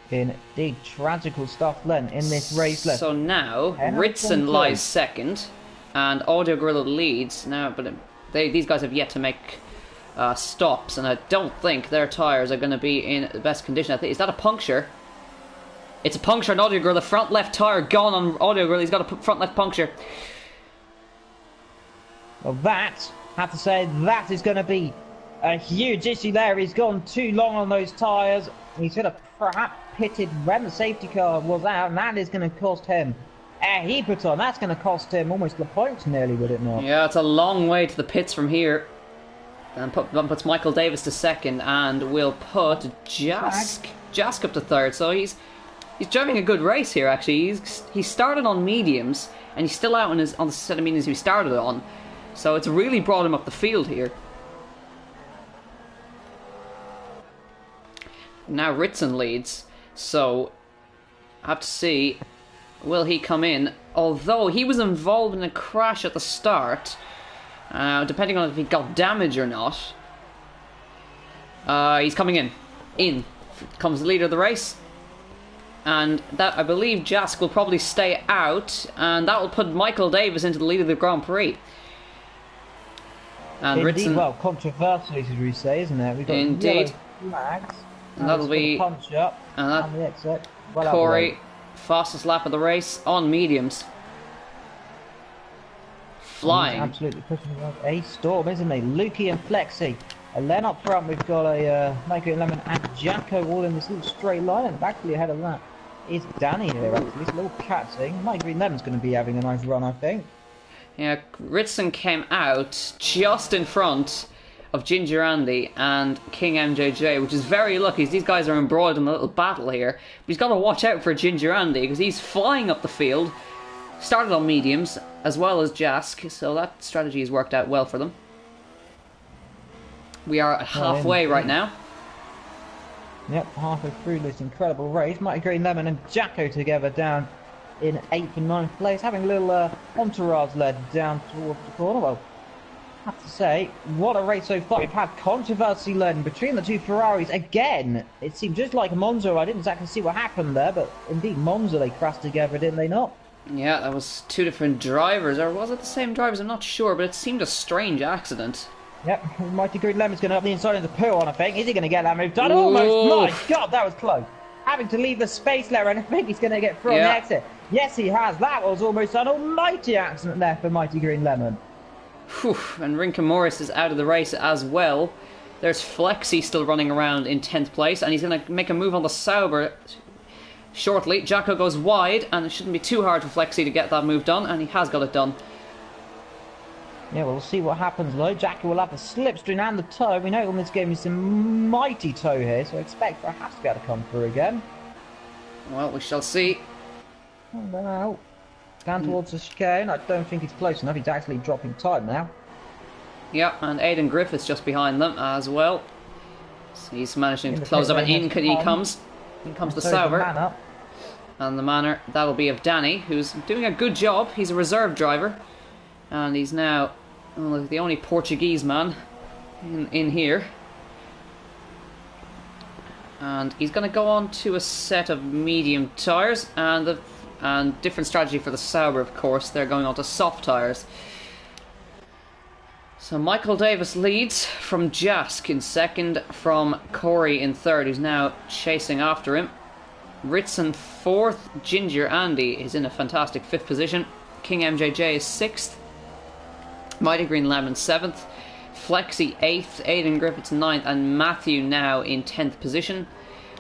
Indeed, tragical stuff then in this race. So now, Ritson lies second, and Audio Gorilla leads now, but these guys have yet to make stops, and I don't think their tyres are going to be in the best condition. I think, is that a puncture? It's a puncture on Audio Gorilla. Front left tyre gone on Audio Gorilla. He's got a front left puncture. Well, that, I have to say, that is going to be a huge issue there. He's gone too long on those tyres. He should have perhaps pitted when the safety car was out, and that is going to cost him a heap of time. That's going to cost him almost the points nearly, would it not? Yeah, it's a long way to the pits from here. And puts Michael Davis to second, and will put Jask up to third. So he's driving a good race here, actually. He started on mediums, and he's still out on the set of mediums he started on. So it's really brought him up the field here. Now Ritson leads, so I have to see, will he come in? Although he was involved in a crash at the start, depending on if he got damage or not. He's coming in. In comes the leader of the race. And that, I believe, Jask will probably stay out, and that will put Michael Davis into the lead of the Grand Prix. And indeed, Ritson, well, controversial, as we say, isn't it? We've got indeed. Flags, and that'll be punch up and the exit. Well, Corey, fastest lap of the race on mediums. Flying. He's absolutely pushing like a storm, isn't he? Lukey and Flexi. And then up front, we've got a Michael Lemon and Jacko all in this little straight line, and actually ahead of that is Danny here, actually. This little cat thing. Mike Green Lemon's going to be having a nice run, I think. Yeah, Ritson came out just in front of Ginger Andy and King MJJ, which is very lucky. These guys are embroiled in a little battle here. But he's got to watch out for Ginger Andy because he's flying up the field. Started on mediums as well as Jask, so that strategy has worked out well for them. We are at halfway right now. Yep, halfway through this incredible race. Mighty Green Lemon and Jacko together down in 8th and 9th place, having a little entourage led down towards the corner. Well, I have to say, what a race so far. We've had controversy led between the two Ferraris again. It seemed just like Monza. I didn't exactly see what happened there, but indeed Monza, they crashed together, didn't they not? Yeah, that was two different drivers, or was it the same drivers? I'm not sure, but it seemed a strange accident. Yep, Mighty Green Lemon's going to up the inside of the poo on, I think. Is he going to get that move done? Almost! My God, that was close. Having to leave the space there, and I think he's going to get through on the exit. Yes, he has. That was almost an almighty accident there for Mighty Green Lemon. Whew, and Rinka Morris is out of the race as well. There's Flexi still running around in 10th place, and he's going to make a move on the Sauber shortly. Jacko goes wide, and it shouldn't be too hard for Flexi to get that move done, and he has got it done. Yeah, we'll see what happens though. Jacko will have the slipstream and the toe. We know on this game is a mighty toe here, so I expect perhaps to be able to come through again. Well, we shall see. Oh, no. Down towards the chicane. I don't think he's close enough. He's actually dropping time now. Yeah, and Aidan Griffiths just behind them as well. So he's managing to close up, and in he comes. In comes the Sauber. And the manner, that'll be of Danny, who's doing a good job. He's a reserve driver. And he's now the only Portuguese man in here. And he's going to go on to a set of medium tyres, and different strategy for the Sauber, of course. They're going on to soft tyres. So Michael Davis leads from Jask in second, from Corey in third, who's now chasing after him. Ritson fourth, Ginger Andy is in a fantastic fifth position. King MJJ is sixth, Mighty Green Lemon seventh, Flexi eighth, Aidan Griffiths ninth, and Matthew now in 10th position.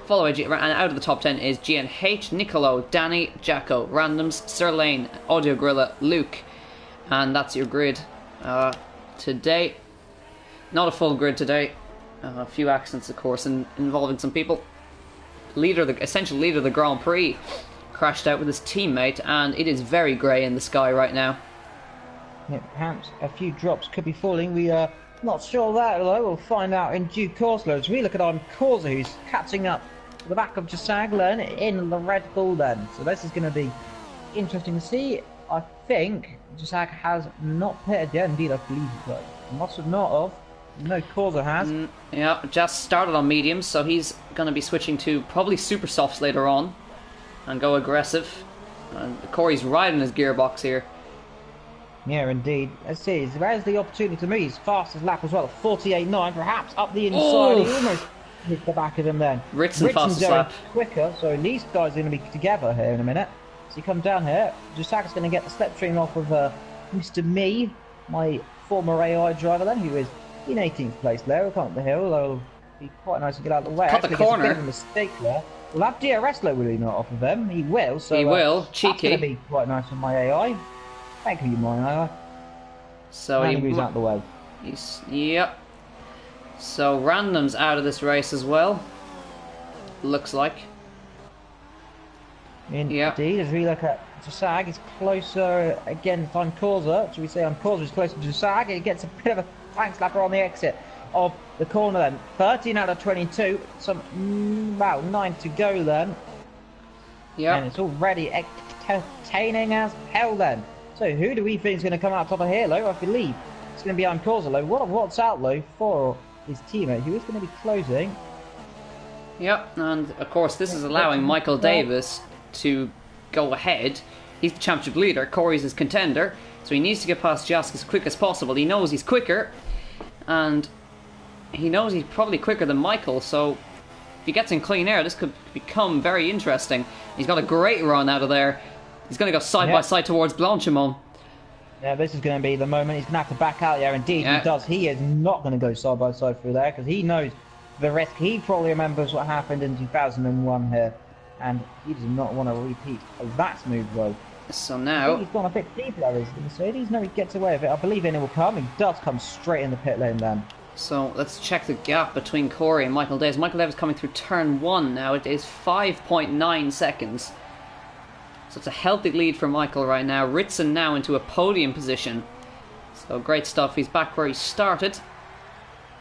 Followed and out of the top 10 is GNH, Nicolo, Danny, Jacko, Randoms, Sirlane, Audio Gorilla, Luke, and that's your grid today. Not a full grid today. A few accidents, of course, involving some people. Essential leader of the Grand Prix crashed out with his teammate, and it is very grey in the sky right now. Yeah, perhaps a few drops could be falling. We are not sure that, though. We'll find out in due course. As we look at Corsa, who's catching up to the back of Jasaglen in the Red Bull then. So this is going to be interesting to see. I think Jasag has not pitted yet. Indeed, I believe he must have not have. No, Corsa has. Yeah, just started on mediums, so he's going to be switching to probably super softs later on and go aggressive. And Corey's riding his gearbox here. Yeah, indeed. Let's see, there's the opportunity to move. His fastest lap as well, 48.9, perhaps up the inside. Oh. He almost hit the back of him then. Ritson fastest lap. Quicker, so these guys are going to be together here in a minute. So he comes down here. Jasaga's going to get the slipstream off of Mr. Me, my former AI driver then, who is in 18th place there. Up the hill, it'll be quite nice to get out of the way. Cut the corner. Gets a bit of a mistake there. We'll have DRS low, will he not, off of them? He will, so he will, cheeky. That's going to be quite nice for my AI. Thank you, my AI. So he moves out the way. Yep. So Random's out of this race as well. Looks like. Indeed, as we look at Jasag, he's closer again. If I'm Corsa, should we say I'm Corsa is closer to Jasag? He gets a bit of a flank slapper on the exit of the corner then. 13 out of 22. About 9 to go then. Yeah. And it's already entertaining as hell then. So who do we think is going to come out top of here, Lo? I believe it's going to be Corsa, Lo. What's out, Lo, for his teammate, who is going to be closing. Yep, and of course this is allowing Michael Davis to go ahead. He's the championship leader, Corey's his contender, so he needs to get past Jask as quick as possible. He knows he's quicker, and he knows he's probably quicker than Michael, so if he gets in clean air, this could become very interesting. He's got a great run out of there. He's going to go side by side towards Blanchimont. Yeah, this is going to be the moment. He's going to have to back out there. Indeed, he does. He is not going to go side by side through there because he knows the risk. He probably remembers what happened in 2001 here, and he does not want to repeat that smooth road. So now he's gone a bit deeper, is the Mercedes. No, he gets away with it. I believe in it will come. He does come straight in the pit lane then. So let's check the gap between Corey and Michael Davis. Michael Davis coming through turn 1 now. It is 5.9 seconds. So it's a healthy lead for Michael right now. Ritson now into a podium position. So great stuff. He's back where he started.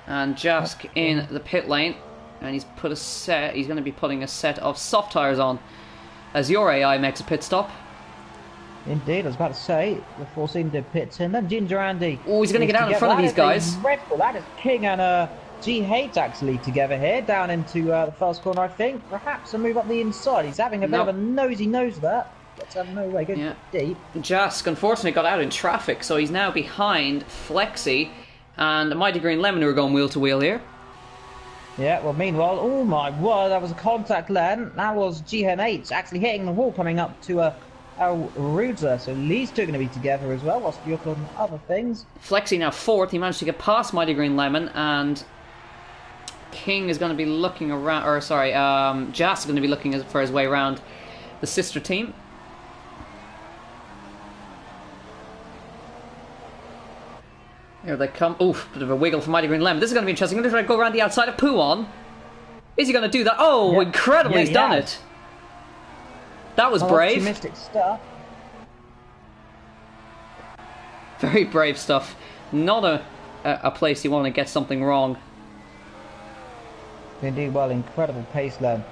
And Jask in the pit lane. And he's put a set. He's going to be putting a set of soft tyres on as your AI makes a pit stop. Indeed, I was about to say, the forcing the pits in. Then Ginger Andy. Oh, he's going to get out in front of these guys. That is King and G-Hate actually together here, down into the first corner, I think. Perhaps a move up the inside. He's having a bit of a nosy nose there. Gets out of no way, goes deep. Jask unfortunately got out in traffic, so he's now behind Flexi and Mighty Green Lemon, who are going wheel to wheel here. Yeah, well, meanwhile, oh my word, that was a contact then. That was GN8 actually hitting the wall coming up to Rudza. So these two are going to be together as well, whilst you're on other things. Flexi now fourth. He managed to get past Mighty Green Lemon, and King is going to be looking around, or sorry, Jas is going to be looking for his way around the sister team. Here they come. Oof, bit of a wiggle for Mighty Green Lemon. This is going to be interesting. I'm going to try to go around the outside of Puon. Is he going to do that? Oh, yep. Incredible, he's done it. That was brave. Optimistic stuff. Very brave stuff. Not a place you want to get something wrong. Indeed, well, incredible pace, Len.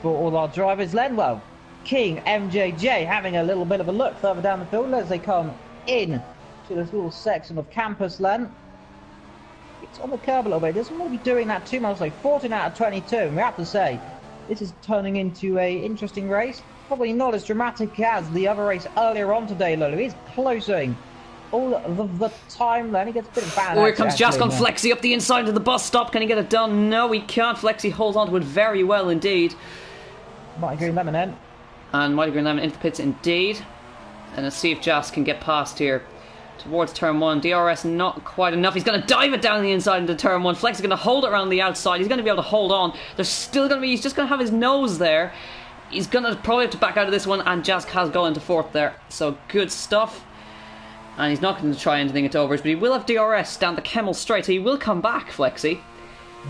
For all our drivers, Len, well, King, MJJ having a little bit of a look further down the field as they come in to this little section of campus, Len. It's on the curb a little bit. It doesn't want to be doing that too much, like 14 out of 22. And we have to say, this is turning into a interesting race. Probably not as dramatic as the other race earlier on today, Lulu. He's closing all the time, Len. He gets a bit of bad. Oh, here comes Jask on Flexi up the inside of the bus stop. Can he get it done? No, he can't. Flexi holds on to it very well indeed. Mighty Green Lemon in. And Mighty Green Lemon into the pits indeed. And let's see if Jask can get past here towards turn 1. DRS not quite enough. He's going to dive it down the inside into turn 1. Flex is going to hold it around the outside. He's going to be able to hold on. There's still going to be... He's just going to have his nose there. He's going to probably have to back out of this one. And Jask has gone into 4th there. So good stuff. And he's not going to try anything at overs. But he will have DRS down the Kemmel straight. So he will come back, Flexi.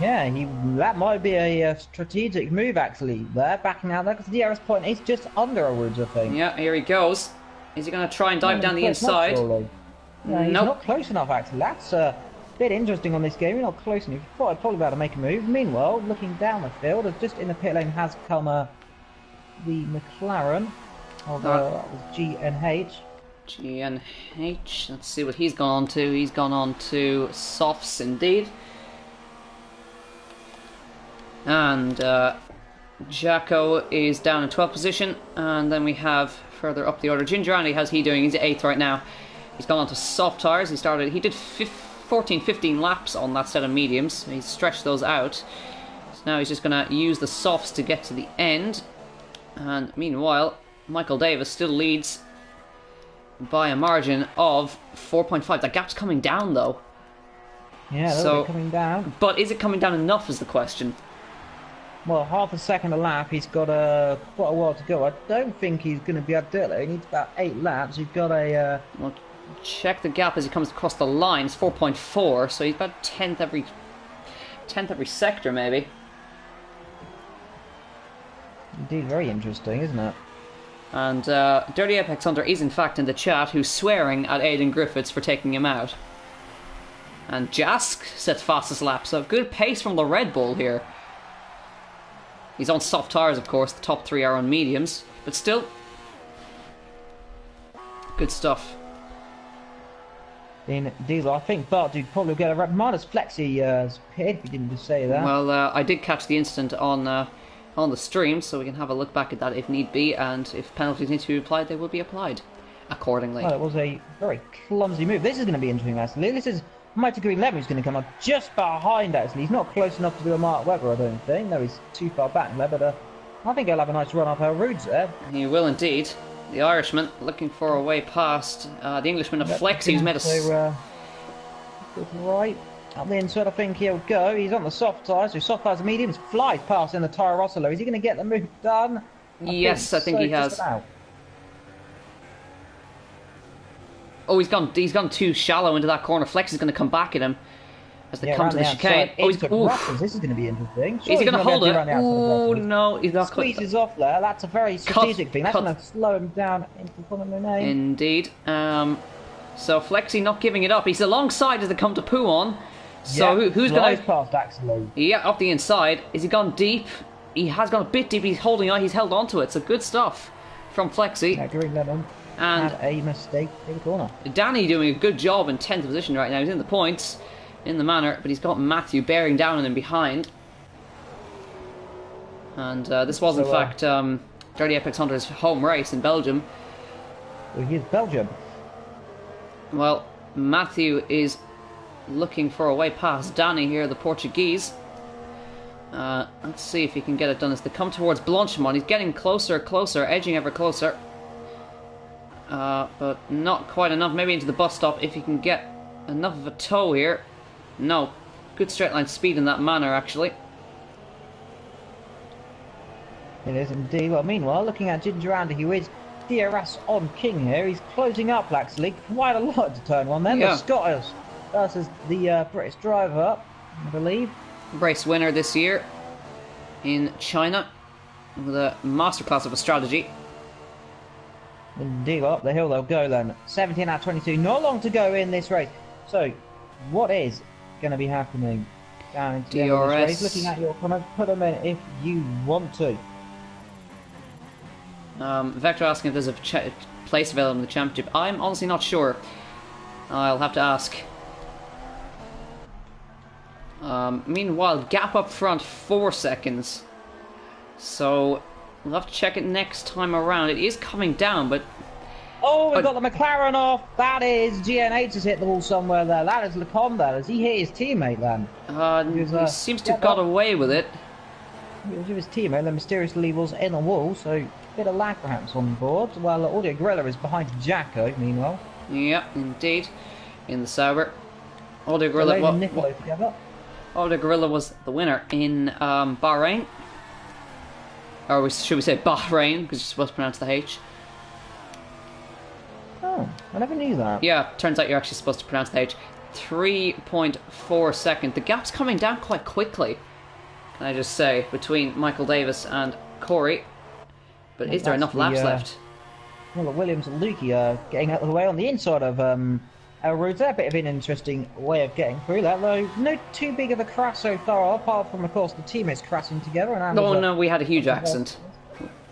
Yeah, that might be a strategic move, actually, there. Backing out there. Because the DRS point is just under a woods, I think. Yeah, here he goes. Is he going to try and dive down the inside? No, he's not close enough, actually. That's a bit interesting on this game. You're not close enough. You thought I'd probably be able to make a move. Meanwhile, looking down the field, as just in the pit lane has come the McLaren of that was GNH. GNH. Let's see what he's gone on to. He's gone on to softs indeed. And Jacko is down in 12th position. And then we have further up the order Ginger Andy. How's he doing? He's at 8th right now. He's gone on to soft tyres. He did 14-15 laps on that set of mediums. He's stretched those out. So now he's just going to use the softs to get to the end. And meanwhile, Michael Davis still leads by a margin of 4.5. That gap's coming down though. Yeah, so coming down. But is it coming down enough is the question. Well, half a second a lap. He's got quite a while to go. I don't think he's going to be able to do it. He needs about 8 laps. He's got a... Well, check the gap as he comes across the line. It's 4.4, so he's about 10th every sector, maybe. Indeed, very interesting, isn't it? And Dirty Apex Hunter is in fact in the chat, who's swearing at Aidan Griffiths for taking him out. And Jask sets fastest lap, so good pace from the Red Bull here. He's on soft tyres, of course. The top 3 are on mediums, but still, good stuff. Indeed, I think Bart would probably get a minus Flexi's pit if he didn't just say that. Well, I did catch the incident on the stream, so we can have a look back at that if need be, and if penalties need to be applied, they will be applied accordingly. Well, it was a very clumsy move. This is going to be interesting, actually. This is Mighty Green Lemon who's going to come up just behind, actually. He's not close enough to do a Mark Webber, I don't think. No, he's too far back there, but I think he'll have a nice run up our roads there. He will indeed. The Irishman looking for a way past the Englishman of Flexi, who's made a... right. Up the inside, I think he'll go. He's on the soft tyres, so soft tyres mediums, flies past in the tyre Rosolo. Is he going to get the move done? Yes, I think he has. Oh, he's gone too shallow into that corner. Flex is going to come back at him as they come to the chicane. Oh, this is going to be interesting. Is he going to hold it? Oh, no. He's not squeezes off there. That's a very strategic thing. That's going to slow him down into the front of the name. Indeed. So Flexi not giving it up. He's alongside as they come to Puon. So yeah, who's going to... past, actually. Yeah, up the inside. Is he gone deep? He has gone a bit deep. He's holding on. He's held on to it. So good stuff from Flexi. Yeah, Green Lemon had a mistake in the corner. Danny doing a good job in 10th position right now. He's in the points, in the manner, but he's got Matthew bearing down on him behind. And this was, in fact, Dirty Apex Hunter's home race in Belgium. Well, he's Belgium. Well, Matthew is looking for a way past Danny here, the Portuguese. Let's see if he can get it done as they come towards Blanchimont. He's getting closer, edging ever closer. But not quite enough. Maybe into the bus stop if he can get enough of a tow here. No. Good straight line speed in that manner, actually. It is indeed. Well, meanwhile, looking at Ginger Andy, who is DRS on King here, he's closing up actually quite a lot to turn one. Then Yeah. the Scottish versus the British driver, I believe. Race winner this year in China with a masterclass of a strategy. Indeed, well, up the hill they'll go then. 17 out of 22, not long to go in this race. So, what is going to be happening down into the end of this race? Looking at your comments, put them in if you want to. Vector asking if there's a place available in the championship. I'm honestly not sure. I'll have to ask. Meanwhile, gap up front 4 seconds. So we'll have to check it next time around. It is coming down, but oh, we've got the McLaren off. That is GNH has hit the wall somewhere there. That is Lecombe there. Has he hit his teammate then? he seems to have got away with it. He was with his teammate, then mysteriously was in the wall, so a bit of lag perhaps on board. Well, Audio Gorilla is behind Jacko, meanwhile. Yeah, indeed. In the Sauber. Audio Gorilla, Audio Gorilla was the winner in Bahrain. Or should we say Bahrain, because you're supposed to pronounce the H. Oh, I never knew that. Yeah, turns out you're actually supposed to pronounce the H. 3.4 seconds. The gap's coming down quite quickly, can I just say, between Michael Davis and Corey. But well, is there enough laps left? Well, the Williams and Lukey getting out of the way on the inside of El Ruta. A bit of an interesting way of getting through that, though. No too big of a crash so far, apart from, of course, the teammates crashing together. And no, we had a huge accident.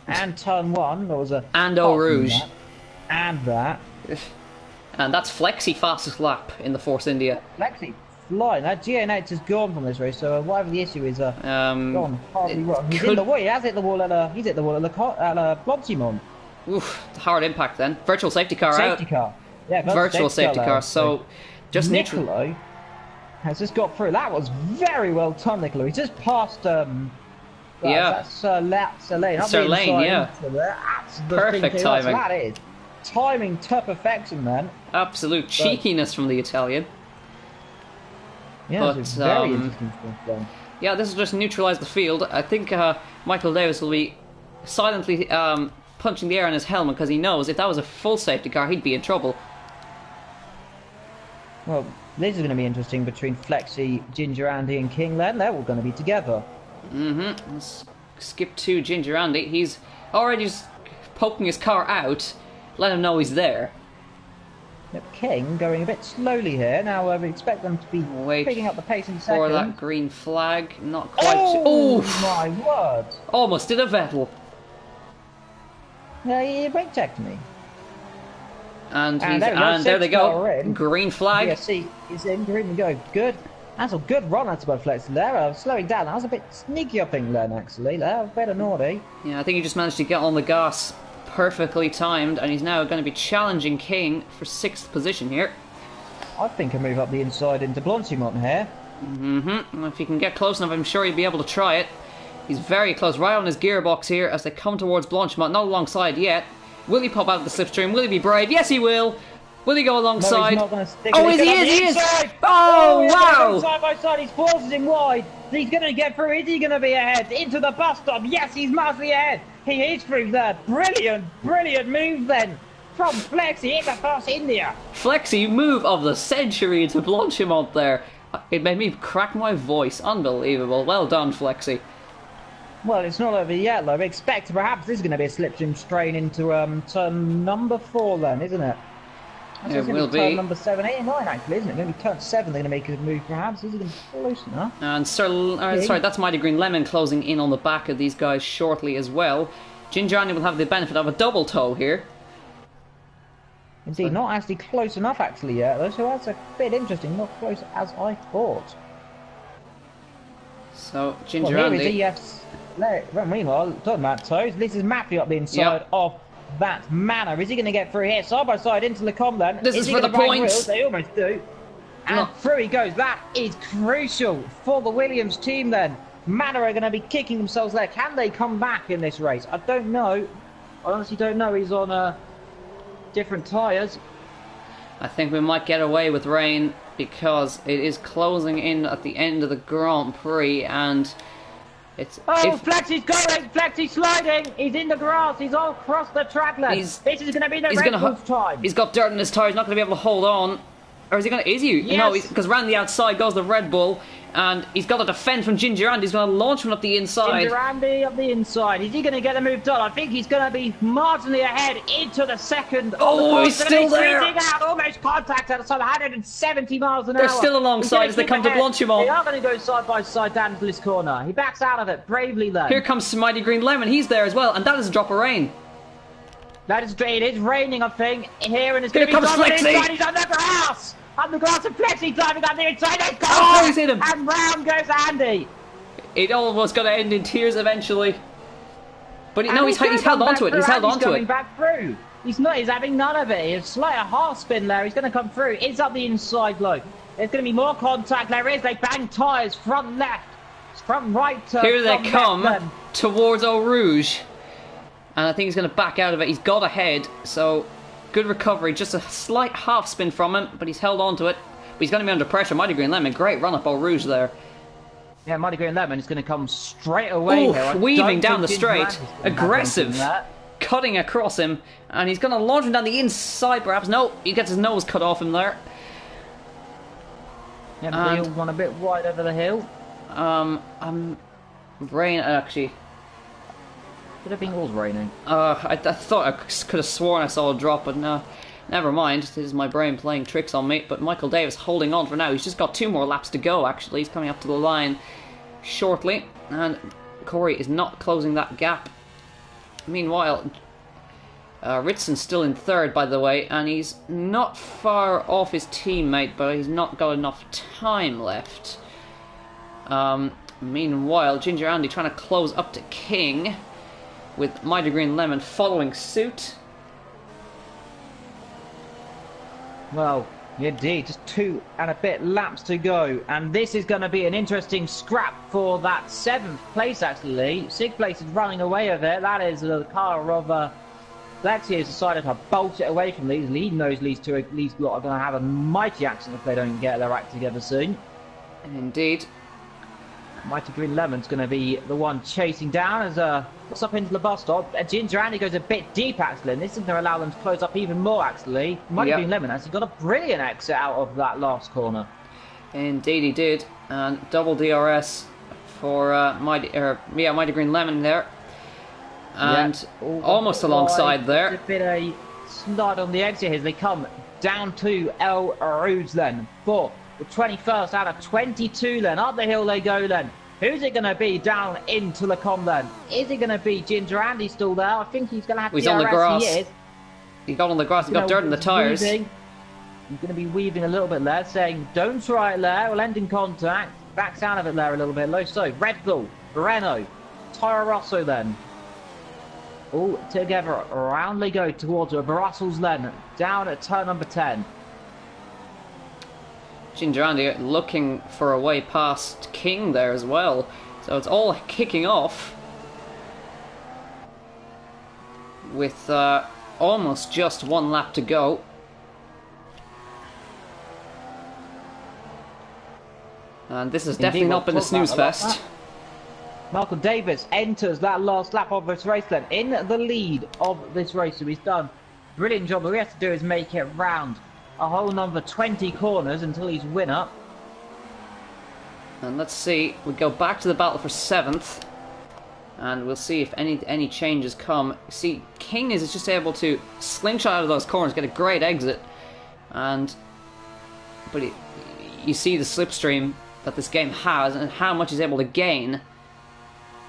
And turn one, there was a... And Eau Rouge. And that. And that's Flexi fastest lap in the Force India. Flexi flying. That GNH has gone from this race, so whatever the issue is, gone. Hardly wrong. He's in the wall. He has hit the wall at he's hit the wall at Blonsimon. Oof, hard impact then. Virtual safety car Safety car. Yeah, virtual safety car. So just Nicolo has just got through. That was very well done, Nicolo. He's just passed yeah. That's Lane. Sir Lane, yeah. That's perfect timing. That is timing to perfection, man. Absolute cheekiness from the Italian. Yeah, but, it's very interesting stuff. Yeah, this will just neutralise the field. I think Michael Davis will be silently punching the air on his helmet because he knows if that was a full safety car, he'd be in trouble. Well, this is going to be interesting between Flexi, Ginger Andy and King then. They're all going to be together. Let's skip to Ginger Andy. He's already just poking his car out. Let him know he's there. Yep, King going a bit slowly here. Now we expect them to be picking up the pace in seconds. For that green flag. Not quite. Oh, my word. Almost did a Vettel. Yeah, he brake checked me. And there they go. Green flag. Yeah, see, he's in. Green to go. Good. That's a good run out by Flexi there. Slowing down. That was a bit sneaky, I think, then, actually. That was a bit naughty. Yeah, I think he just managed to get on the gas perfectly timed, and he's now going to be challenging King for 6th position here. I think he'll move up the inside into Blonsimont here. If he can get close enough, I'm sure he'll be able to try it. He's very close, right on his gearbox here as they come towards Blanchimont. Not alongside yet. Will he pop out of the slipstream? Will he be brave? Yes, he will. Will he go alongside? No, he's not going to stick. Oh, he is! Oh, wow! Side by side, he's forces him wide. He's going to get through. Is he going to be ahead? Into the bus stop. Yes, he's massively ahead. He is through there. Brilliant move then from Flexi into Force India. Flexi, move of the century into Blanchimont there. It made me crack my voice. Unbelievable. Well done, Flexi. Well, it's not over yet, though. We expect perhaps this is going to be a slipstream strain into turn number 4 then, isn't it? It will be. Turn number 7, 8 and 9 actually, isn't it? Going to be turn 7 they're going to make a move perhaps. Is it going to be close enough? And sorry, that's Mighty Green Lemon closing in on the back of these guys shortly as well. Ginger Andy will have the benefit of a double toe here. Indeed, not actually close enough actually yet, though, so that's a bit interesting. Not close as I thought. So, Ginger Andy... Meanwhile, talking about toes, this is Matthew up the inside of that manor. Is he going to get through here? Side by side into Lecombe then. This is for the points. They almost do. And through he goes. That is crucial for the Williams team then. Manor are going to be kicking themselves there. Can they come back in this race? I don't know. I honestly don't know. He's on different tyres. I think we might get away with rain because it is closing in at the end of the Grand Prix and Oh, Flexi's going! Flexi's sliding! He's in the grass! He's all across the track length! This is going to be the Red Bull's time! He's got dirt in his tyres, not going to be able to hold on. Or is he going to... Is he? Yes. No, because round the outside goes the Red Bull. And he's got to defend from Ginger Andy. He's going to launch one up the inside. Ginger Andy up the inside. Is he going to get the move done? I think he's going to be marginally ahead into the second. Oh, he's still there. Out, almost contact at some 170 miles an hour. They're still alongside as they come to launch him all. They are going to go side by side down to this corner. He backs out of it bravely though. Here comes Mighty Green Lemon. He's there as well. And that is a drop of rain. That is, it is raining, I think. Here, and it's going to be Flexi. He's on the grass. On the grass of Flexi driving on the inside. Oh, he's hit him. And round goes Andy. It almost got to end in tears eventually. But no, he's held on to it. He's held on to it. He's coming back through. He's having none of it. He's slight half spin there. He's going to come through. It's up the inside low. There's going to be more contact. There is. They bang tyres. Front left. Front right. Here they come towards Eau Rouge. And I think he's going to back out of it. He's got ahead. So good recovery. Just a slight half spin from him. But he's held on to it. But he's going to be under pressure. Mighty Green Lemon. Great run up Eau Rouge there. Yeah, Mighty Green Lemon is going to come straight away. Ooh, weaving down the straight. Aggressive. Cutting across him. And he's going to launch him down the inside perhaps. No, he gets his nose cut off him there. Yeah, the wheel's one a bit wide over the hill. Rain, actually. Could have been all raining. I thought I could have sworn I saw a drop, but no. Never mind. This is my brain playing tricks on me. But Michael Davis holding on for now. He's just got 2 more laps to go, actually. He's coming up to the line shortly. And Corey is not closing that gap. Meanwhile, Ritson's still in 3rd, by the way. And he's not far off his teammate, but he's not got enough time left. Meanwhile, Ginger Andy trying to close up to King, with Mighty Green Lemon following suit. Well, indeed, just 2 and a bit laps to go, and this is going to be an interesting scrap for that 7th place, actually. 6th place is running away with it. That is the car of Lexi has decided to bolt it away from these. Leading those these lot are going to have a mighty accident if they don't get their act together soon. Indeed. Mighty Green Lemon's going to be the one chasing down as puts up into the bus stop. Ginger Andy goes a bit deep, actually, and this is going to allow them to close up even more, actually. Mighty Green Lemon actually got a brilliant exit out of that last corner. Indeed he did. And double DRS for Mighty Green Lemon there. And almost alongside there. A bit of slide on the exit as they come down to Eau Rouge then. For the 21st out of 22 then. Up the hill they go then. Who's it going to be down into the com then? Is it going to be Ginger Andy still there? I think he's going to have to He's on the grass. He is. He got on the grass, he got dirt in the tyres. He's going to be weaving a little bit there, saying, don't try it there, we'll end in contact. Backs out of it there a little bit low. So, Red Bull, Renault, Toro Rosso then. All together, around they go towards Brussels then. Down at turn number 10. Ginger Andy looking for a way past King there as well. So it's all kicking off with almost just 1 lap to go. And this has definitely not been a snooze fest. Michael Davis enters that last lap of this race then in the lead of this race. So he's done a brilliant job. All he has to do is make it round a whole number 20 corners until he's winner. And let's see, we go back to the battle for 7th. And we'll see if any changes come. See, King is just able to slingshot out of those corners, get a great exit. But you see the slipstream that this game has and how much he's able to gain.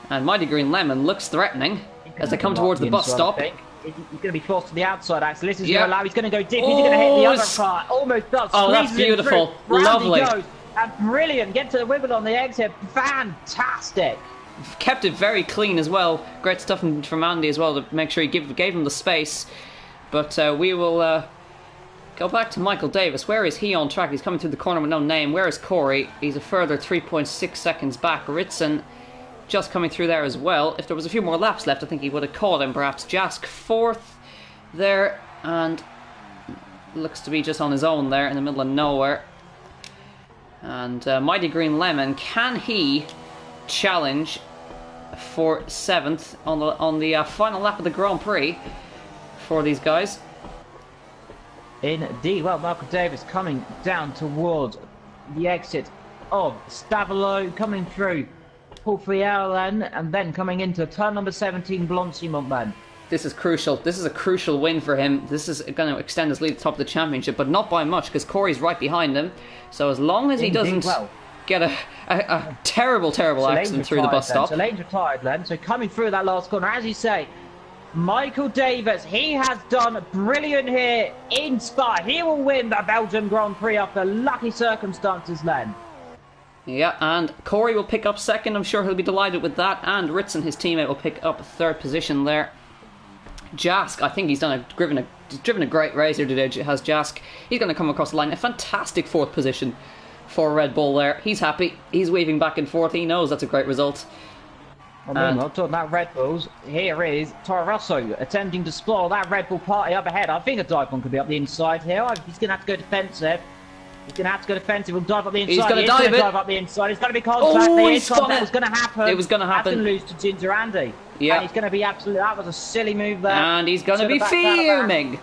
And Mighty Green Lemon looks threatening as they come towards the bus stop. He's going to be forced to the outside, actually. This is going to allow, he's going to go deep, he's going to hit the other car. Almost does. Oh, that's beautiful. Lovely. Goes, and brilliant. Get to the wiggle on the exit. Fantastic. Kept it very clean as well. Great stuff from Andy as well to make sure he gave him the space. But we will go back to Michael Davis. Where is he on track? He's coming through the corner with no name. Where is Corey? He's a further 3.6 seconds back. Ritson just coming through there as well. If there was a few more laps left, I think he would have caught him. Perhaps Jask 4th there, and looks to be just on his own there in the middle of nowhere. And Mighty Green Lemon, can he challenge for 7th on the final lap of the Grand Prix for these guys. Indeed. Well, Michael Davis coming down towards the exit of Stavelot, coming through Porfiel and then coming into turn number 17, Blanchimont then. This is crucial. This is a crucial win for him. This is going to extend his lead to the top of the championship, but not by much because Corey's right behind him. So as long as he doesn't get a terrible accident through the bus stop. So Lane's retired then. So coming through that last corner, as you say, Michael Davis, he has done brilliant here in Spa. He will win the Belgian Grand Prix after lucky circumstances then. Yeah, and Corey will pick up 2nd. I'm sure he'll be delighted with that. And Ritson, his teammate, will pick up 3rd position there. Jask, I think he's driven a great race here today, has Jask. He's going to come across the line. A fantastic 4th position for Red Bull there. He's happy. He's weaving back and forth. He knows that's a great result. Well, talking about Red Bulls, here is Toro Rosso attempting to spoil that Red Bull party up ahead. I think a dive bomb could be up the inside here. He's going to have to go defensive. He's going to have to go defensive. He'll dive up the inside. He's going to dive up the inside. It's going to be contact. Contact was going to happen. It was going to happen. That's going to lose to Ginger Andy. Yeah. And he's going to be absolutely... That was a silly move there. And he's going to be fuming.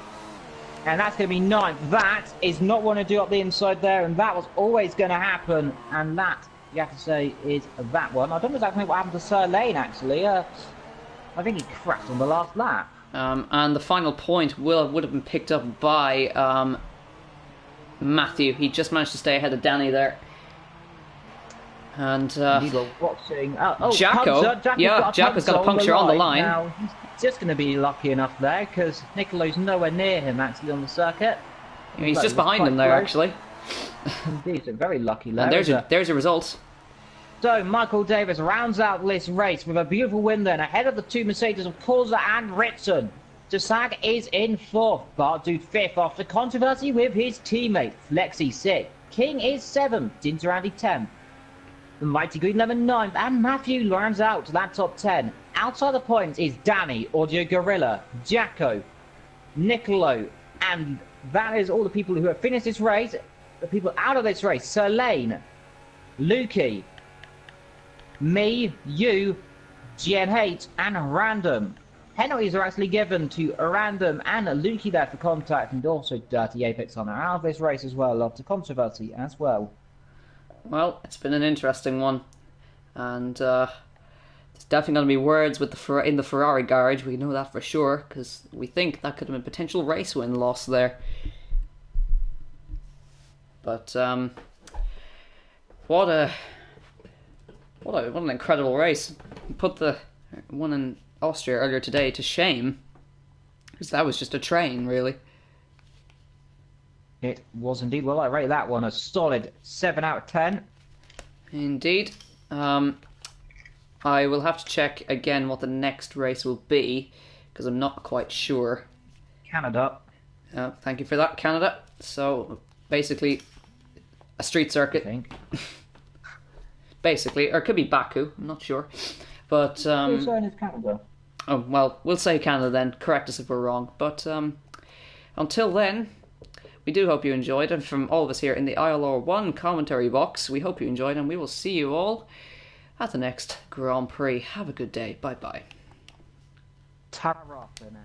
And that's going to be 9th. That is not want to do up the inside there. And that was always going to happen. And that, you have to say, is that one. I don't know exactly what happened to Sir Lane, actually. I think he crashed on the last lap. And the final point would have been picked up by Matthew. He just managed to stay ahead of Danny there. And watching. Jacko, Jacko's got a puncture on the line. Now, he's just going to be lucky enough there because Nicolo's nowhere near him actually on the circuit. He's just behind him there, actually. Indeed, so very lucky there. And there's your result. So Michael Davis rounds out this race with a beautiful win then, ahead of the 2 Mercedes of Corsa and Ritson. Jasag is in 4th, Bardu 5th after controversy with his teammate, Flexi 6th. King is 7th, Ginger Andy 10th. The Mighty Green Lemon 9th, and Matthew rounds out to that top 10. Outside the points is Danny, Audio Gorilla, Jacko, Nicolo, and that is all the people who have finished this race. The people out of this race, Sir Lane, Lukey, me, you, GN8, and Random. Penalties are actually given to Random and Lukey there for contact, and also Dirty Apex on out of this race as well, after controversy as well. Well, it's been an interesting one, and there's definitely going to be words with in the Ferrari garage. We know that for sure because we think that could have been a potential race win loss there. But what an incredible race! Put the one in Austria earlier today to shame because that was just a train, really. It was indeed. Well, I rate that one a solid 7 out of 10. Indeed. I will have to check again what the next race will be because I'm not quite sure. Canada. Thank you for that, Canada. So basically, a street circuit. I think. Basically, or it could be Baku. I'm not sure, but Who's saying it's Canada? Oh well, we'll say Canada then. Correct us if we're wrong. But until then. We do hope you enjoyed, and from all of us here in the ILR1 commentary box, we hope you enjoyed, and we will see you all at the next Grand Prix. Have a good day. Bye-bye. Ta-ra for now.